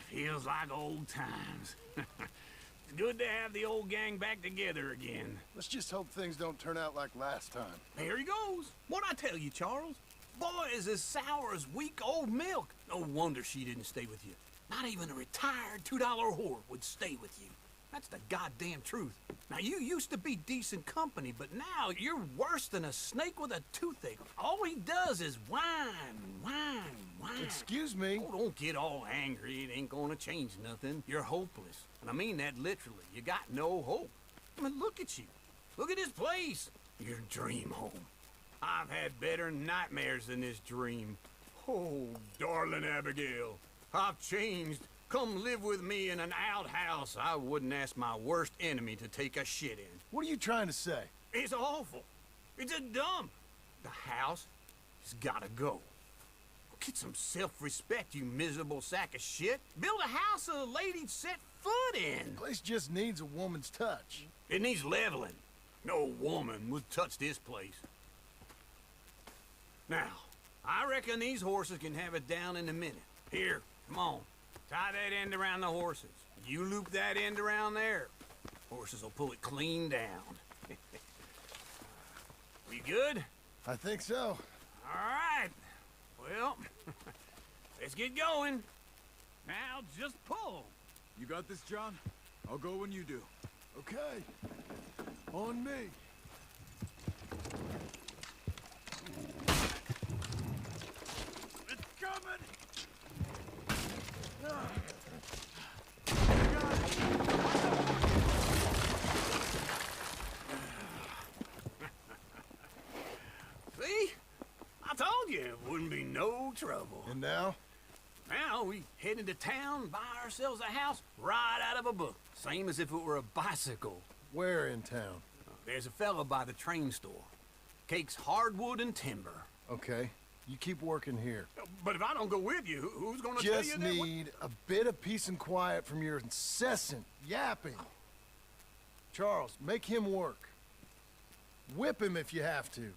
Feels like old times. It's good to have the old gang back together again. Let's just hope things don't turn out like last time. Here he goes. What'd I tell you, Charles? Boy is as sour as weak old milk. No wonder she didn't stay with you. Not even a retired $2 whore would stay with you. That's the goddamn truth. Now, you used to be decent company, but now you're worse than a snake with a toothache. All he does is whine, whine, whine. Excuse me? Oh, don't get all angry. It ain't gonna change nothing. You're hopeless. And I mean that literally. You got no hope. I mean, look at you. Look at this place. Your dream home. I've had better nightmares than this dream. Oh, darling Abigail, I've changed. Come live with me in an outhouse I wouldn't ask my worst enemy to take a shit in. What are you trying to say? It's awful. It's a dump. The house has gotta go. Get some self-respect, you miserable sack of shit. Build a house a lady'd set foot in. The place just needs a woman's touch. It needs leveling. No woman would touch this place. Now, I reckon these horses can have it down in a minute. Here, come on. Tie that end around the horses. You loop that end around there. Horses will pull it clean down. We good? I think so. All right. Well, let's get going. Now, just pull. You got this, John? I'll go when you do. Okay. On me. It's coming! See? I told you it wouldn't be no trouble. And now? Now we head into town, buy ourselves a house right out of a book. Same as if it were a bicycle. Where in town? There's a fella by the train store. Cakes hardwood and timber. Okay. You keep working here. But if I don't go with you, who's gonna tell you Just that? need a bit of peace and quiet from your incessant yapping. Charles, make him work. Whip him if you have to.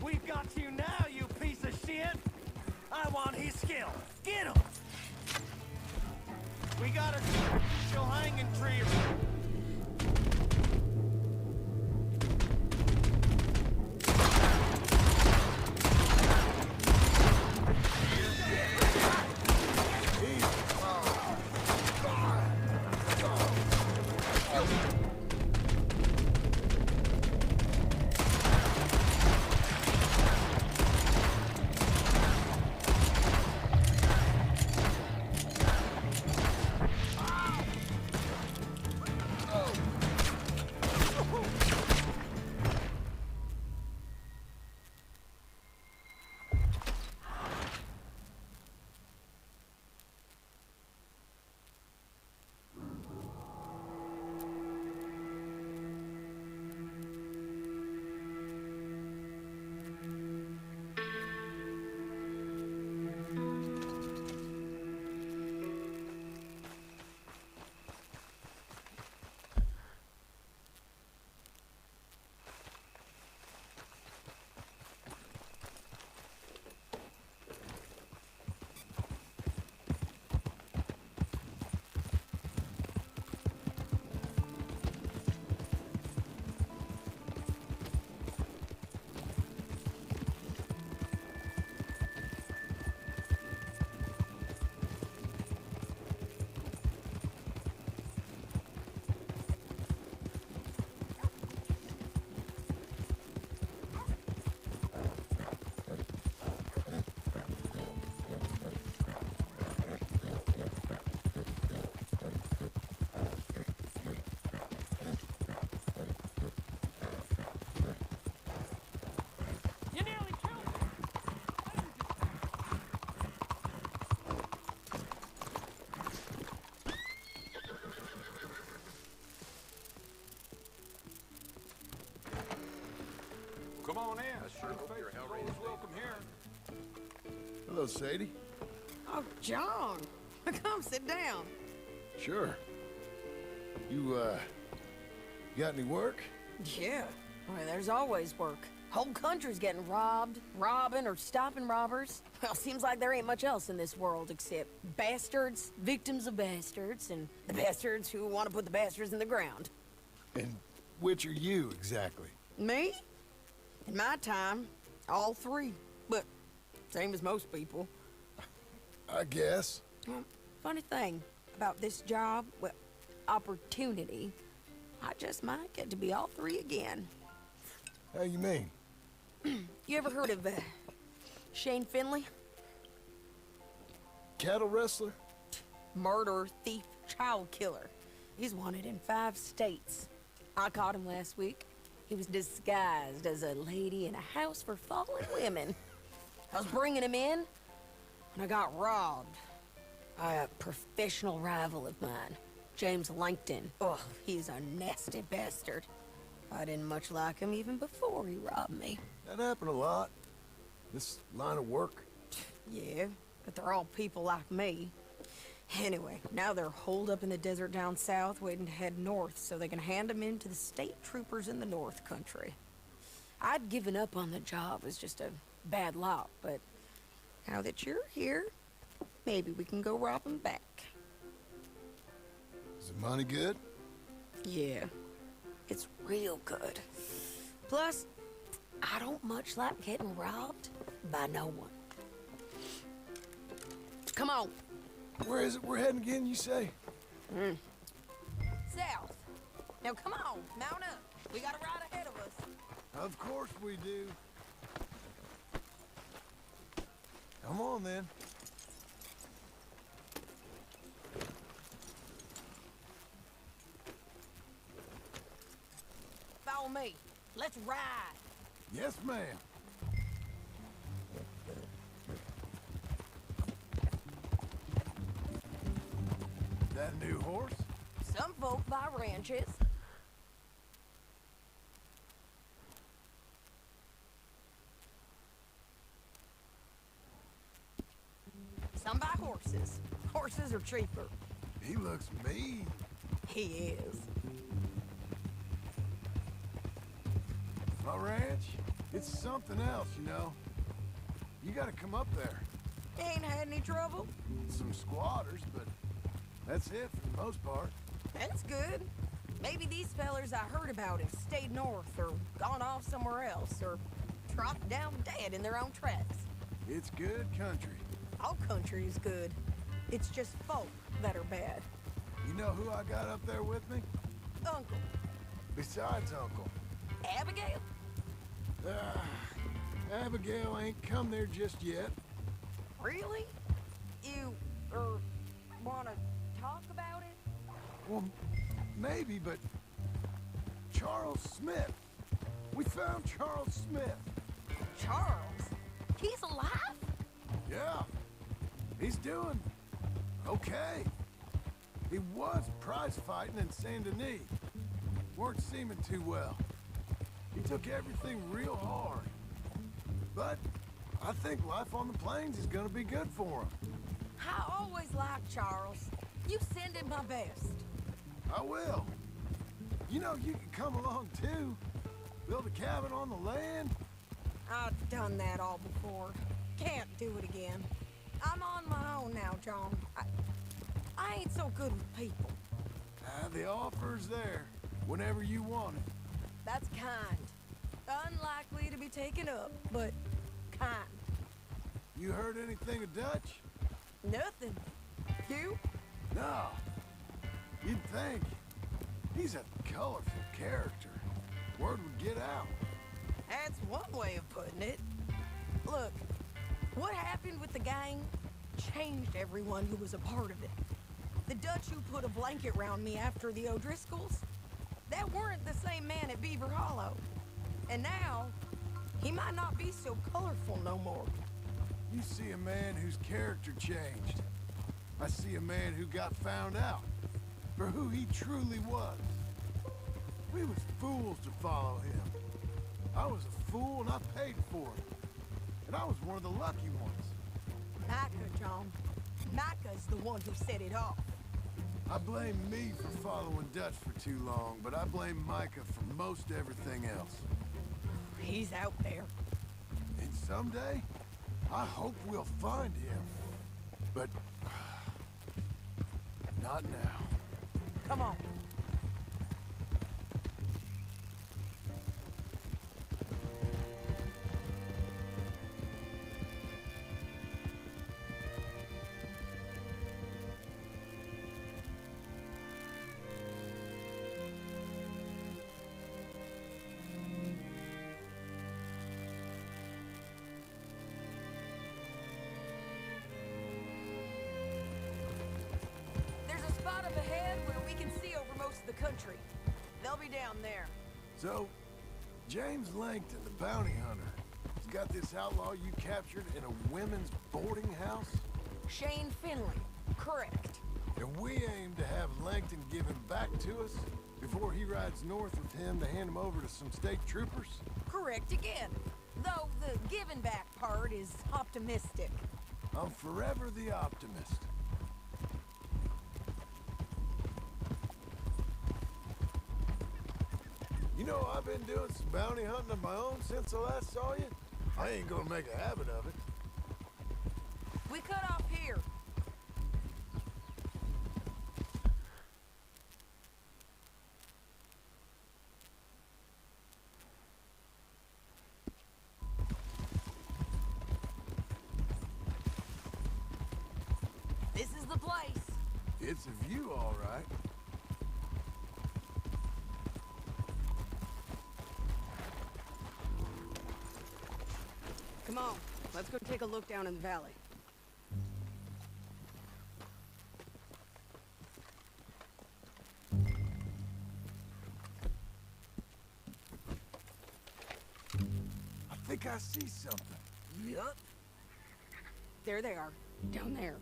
We've got you now, you piece of shit! I want his skill. Get him! We got a superficial hanging tree. Come on in. Sure hope your Hellraiser's welcome here. Hello, Sadie. Oh, John. Come sit down. Sure. You got any work? Yeah. Well, there's always work. Whole country's getting robbed, robbing, or stopping robbers. Well, seems like there ain't much else in this world except bastards, victims of bastards, and the bastards who want to put the bastards in the ground. And which are you, exactly? Me? In my time, all three. But same as most people. I guess. Well, funny thing about this job, well, opportunity, I just might get to be all three again. How you mean? You ever heard of Shane Finley? Cattle wrestler? Murderer, thief, child killer. He's wanted in 5 states. I caught him last week. He was disguised as a lady in a house for fallen women. I was bringing him in, and I got robbed by a professional rival of mine, James Langton. Oh, he's a nasty bastard. I didn't much like him even before he robbed me. That happened a lot. This line of work. Yeah, but they're all people like me. Anyway, now they're holed up in the desert down south, waiting to head north so they can hand them in to the state troopers in the north country. I'd given up on the job as just a bad lot, but now that you're here, maybe we can go rob them back. Is the money good? Yeah, it's real good. Plus, I don't much like getting robbed by no one. Come on. Where is it we're heading again, you say? South. Now come on, mount up. We got a ride ahead of us. Of course we do. Come on, then. Follow me. Let's ride. Yes, ma'am. That a new horse? Some folk buy ranches. Some buy horses. Horses are cheaper. He looks mean. He is. My ranch, it's something else, you know. You gotta come up there. Ain't had any trouble? Some squatters, but that's it for the most part. That's good. Maybe these fellers I heard about have stayed north or gone off somewhere else or dropped down dead in their own tracks. It's good country. All country is good. It's just folk that are bad. You know who I got up there with me? Uncle. Besides Uncle. Abigail? Abigail ain't come there just yet. Really? You, wanna talk about it? Well, maybe, but Charles Smith. We found Charles Smith. Charles? He's alive? Yeah. He's doing okay. He was prize fighting in Saint Denis. Weren't seeming too well. He took everything real hard. But I think life on the plains is gonna be good for him. I always liked Charles. You send him my best. I will. You know, you can come along too. Build a cabin on the land. I've done that all before. Can't do it again. I'm on my own now, John. I ain't so good with people. The offer's there whenever you want it. That's kind. Unlikely to be taken up, but kind. You heard anything of Dutch? Nothing. You? No. You'd think. He's a colorful character. Word would get out. That's one way of putting it. Look, what happened with the gang changed everyone who was a part of it. The Dutch who put a blanket round me after the O'Driscolls, that weren't the same man at Beaver Hollow. And now, he might not be so colorful no more. You see a man whose character changed. I see a man who got found out for who he truly was. We was fools to follow him. I was a fool and I paid for it. And I was one of the lucky ones. Micah, John. Micah's the one who set it off. I blame me for following Dutch for too long, but I blame Micah for most everything else. He's out there. And someday, I hope we'll find him. But not now. Come on. country. They'll be down there. So, James Langton, the bounty hunter, has got this outlaw you captured in a women's boarding house? Shane Finley. Correct. And we aim to have Langton give him back to us before he rides north with him to hand him over to some state troopers? Correct again. Though the giving back part is optimistic. I'm forever the optimist. You know, I've been doing some bounty hunting of my own since I last saw you. I ain't gonna make a habit of it. We cut off here. This is the place. It's a view, all right. Come on, let's go take a look down in the valley. I think I see something. Yup. There they are, down there.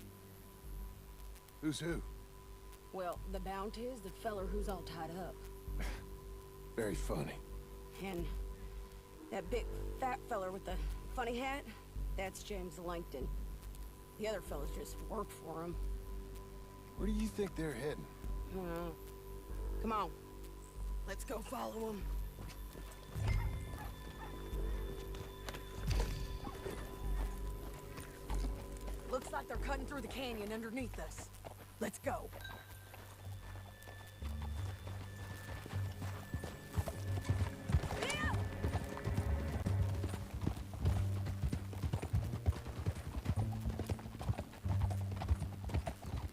Who's who? Well, the bounty is the feller who's all tied up. Very funny. And that big fat feller with the funny hat, that's James Langton. The other fellas just work for him. Where do you think they're heading? Come on, let's go follow them. Looks like they're cutting through the canyon underneath us. Let's go.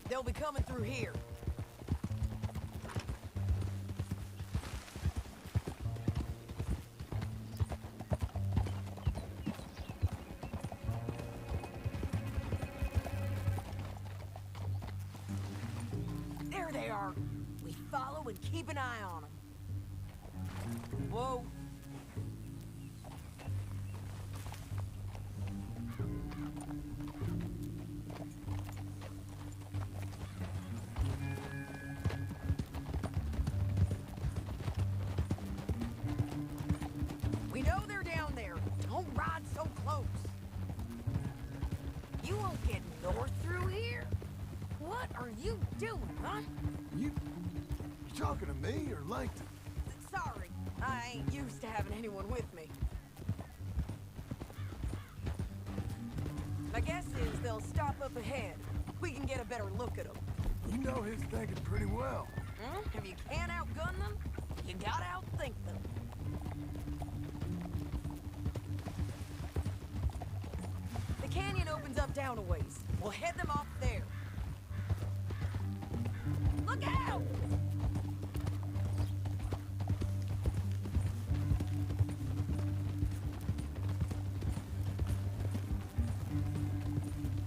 They'll be coming through here. There they are. We follow and keep an eye on them. Whoa. We know they're down there. Don't ride so close. You won't get north through here. What are you doing, huh? You talking to me or Langton? Sorry, I ain't used to having anyone with me. My guess is they'll stop up ahead. We can get a better look at them. You know his thinking pretty well. If you can't outgun them, you gotta outthink them. The canyon opens up down a ways. We'll head them off there. Look out!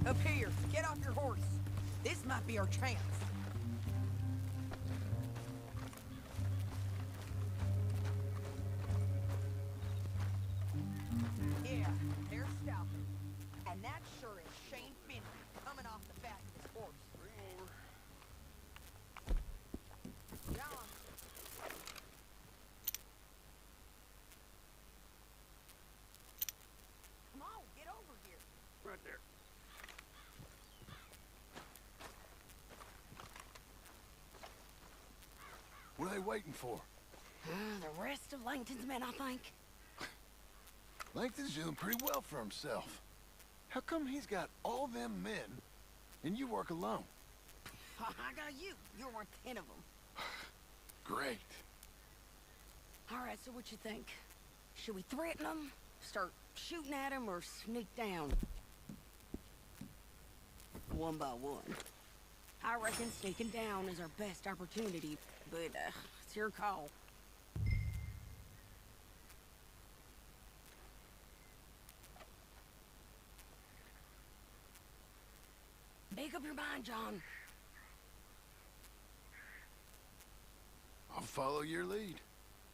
Up here, get off your horse. This might be our chance. Yeah, they're stopping. And that sure is Shane Finley coming off the back of his horse. Bring over. John. Come on, get over here. Right there. What are they waiting for? The rest of Langton's men, I think. Langton's doing pretty well for himself. How come he's got all them men and you work alone? I got you. You're worth 10 of them. Great. All right, so what you think? Should we threaten them, start shooting at them, or sneak down? One by one. I reckon sneaking down is our best opportunity, but it's your call. Make up your mind, John. I'll follow your lead.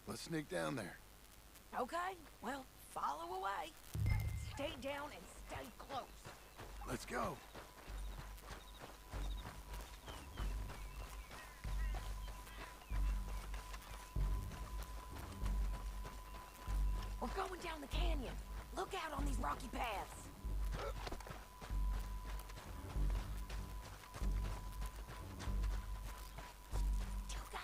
Let's sneak down there. Okay, well, follow away. Stay down and stay close. Let's go. We're going down the canyon. Look out on these rocky paths. You guys.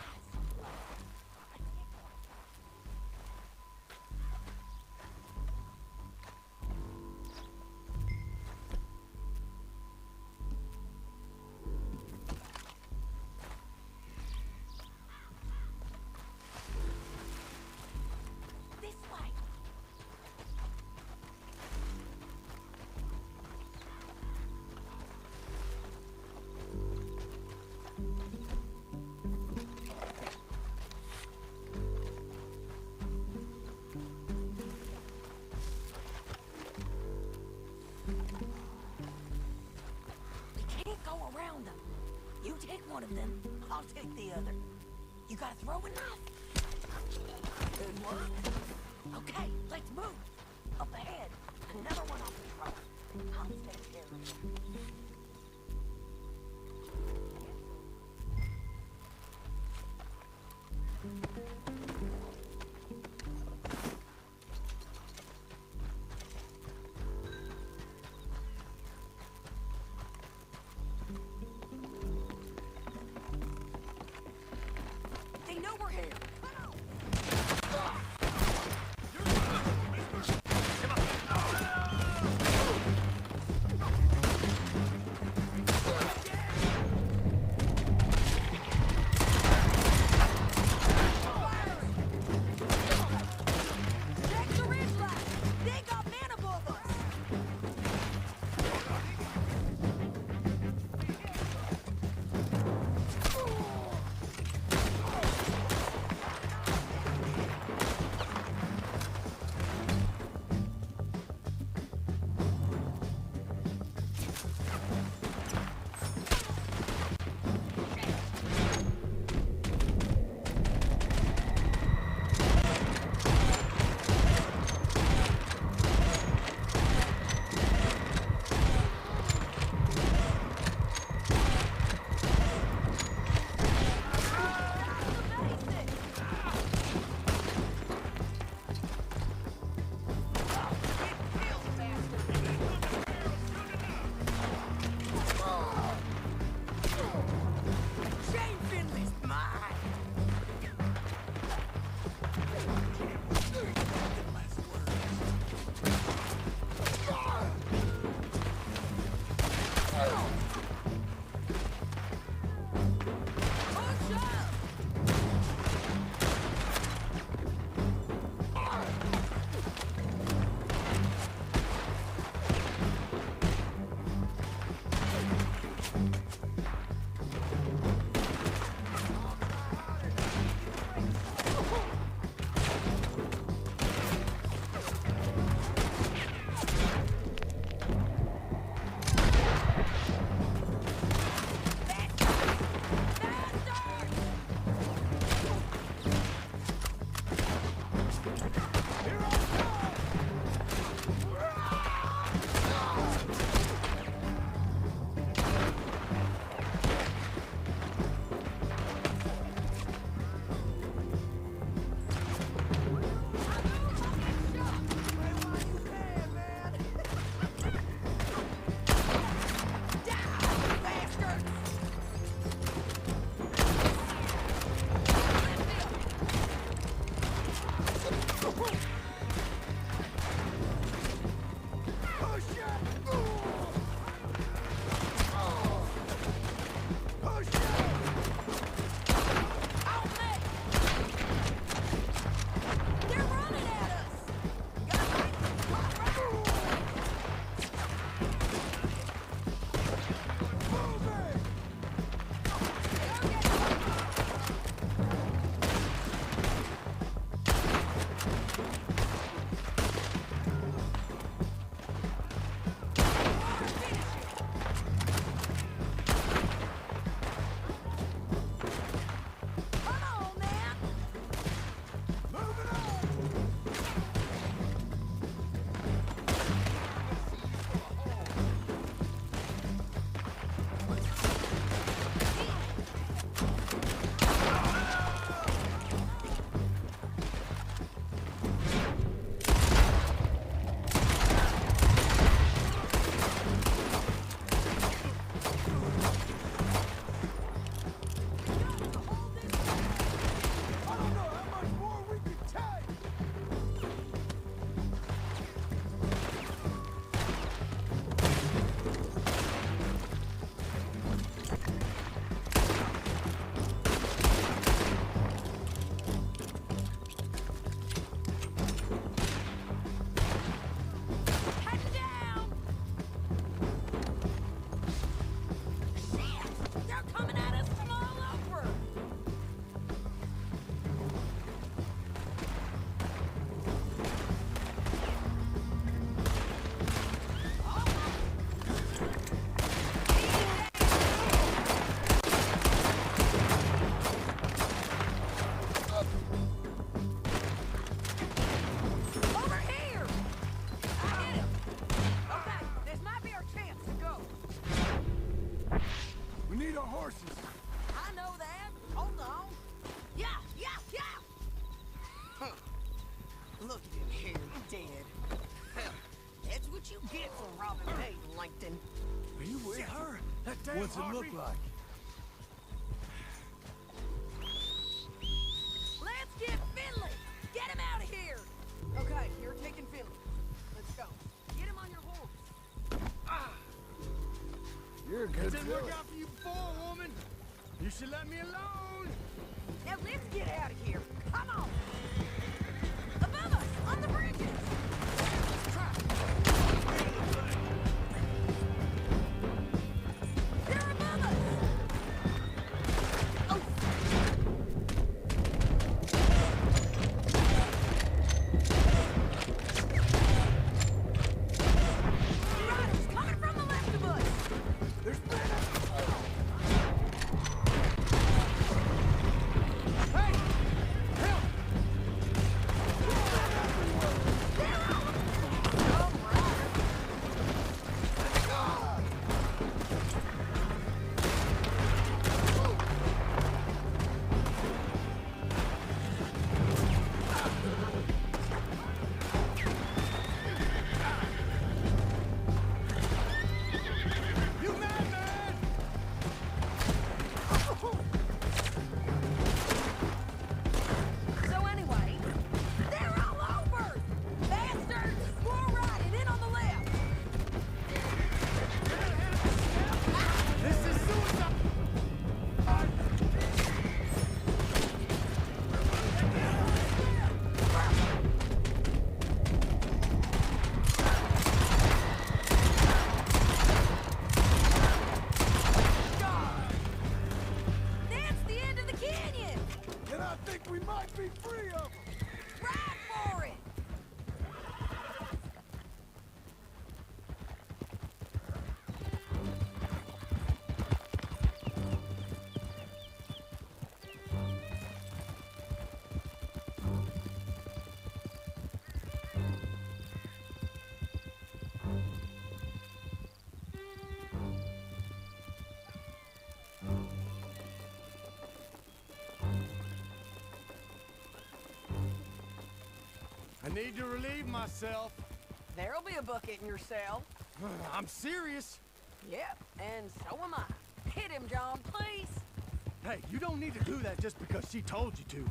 This way. We can't go around them. You take one of them, I'll take the other. You got a throwing knife? Good work. Okay, let's move. Up ahead, another one off the truck. I'll stand here. They know we're here. your horses. I know that. Hold on. Yeah, yeah, yeah! Huh. Look at him here, dead. Hell, that's what you get for robbing me, Langton. Are you with her? That damn What's it look Harvey? like? Let's get Finley! Get him out of here! Okay, you're taking Finley. Let's go. Get him on your horse. You're a good Didn't work filly. out for you before, woman. You should let me alone. Now let's get out of here. Come on! Above us, on the bridges! They're above us! Oh! Riders coming from the left of us! There's men up. Hey! Help! You madman! So anyway, they're all over! Bastards! More right and in on the left! This is suicide! That's the end of the canyon! And I think we might be free of them. Ride for it! I need to relieve myself. There'll be a bucket in your cell. I'm serious. Yep, and so am I. Hit him, John, please. Hey, you don't need to do that just because she told you to.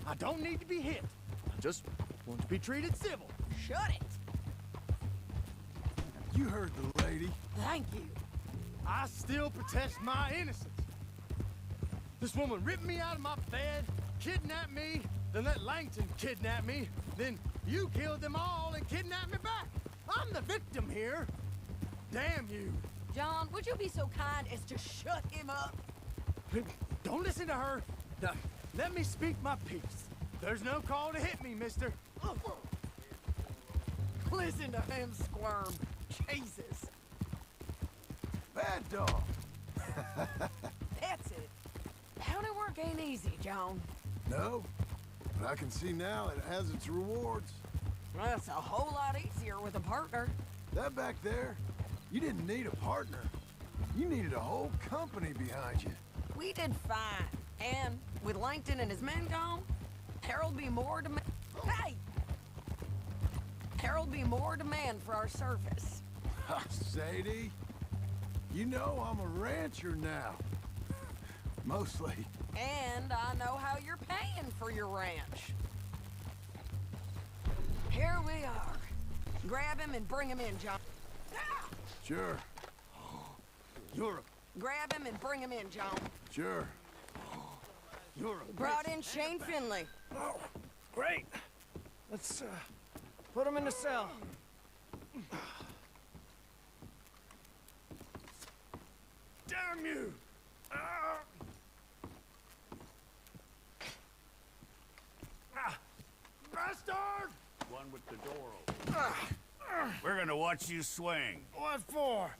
I don't need to be hit. I just want to be treated civil. Shut it. You heard the lady. Thank you. I still protest my innocence. This woman ripped me out of my bed, kidnapped me, then let Langton kidnap me, then you killed them all and kidnapped me back. I'm the victim here. Damn you. John, would you be so kind as to shut him up? Don't listen to her. Now, let me speak my piece. There's no call to hit me, mister. Listen to him squirm. Jesus. Bad dog. That's it. County work ain't easy, John. No, but I can see now it has its rewards. That's a whole lot easier with a partner. That back there, you didn't need a partner. You needed a whole company behind you. We did fine. And with Langton and his men gone, there'll be more demand. Hey! There'll be more demand for our service. Sadie, you know I'm a rancher now. Mostly. And I know how you're paying for your ranch. Here we are. Grab him and bring him in, John. Sure. You're Grab him and bring him in, John. Sure. You're Brought in Shane Finley. Oh, great. Let's, put him in the cell. Damn you! Bastard! One with the door open. We're gonna watch you swing. What for?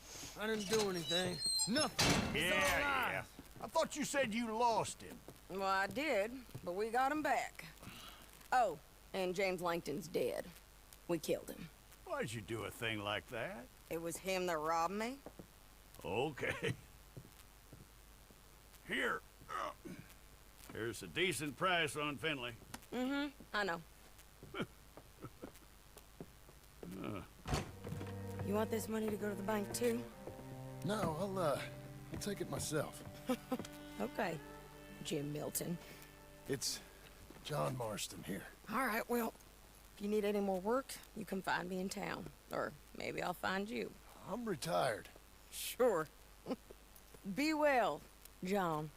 I didn't do anything. Nothing. It's all lies. I thought you said you lost him. Well, I did, but we got him back. Oh, and James Langton's dead. We killed him. Why'd you do a thing like that? It was him that robbed me. Okay. Here. Here's a decent price on Finley. Mm-hmm, I know. You want this money to go to the bank, too? No, I'll take it myself. Okay, Jim Milton. It's John Marston here. All right, well, if you need any more work, you can find me in town. Or maybe I'll find you. I'm retired. Sure. Be well, John.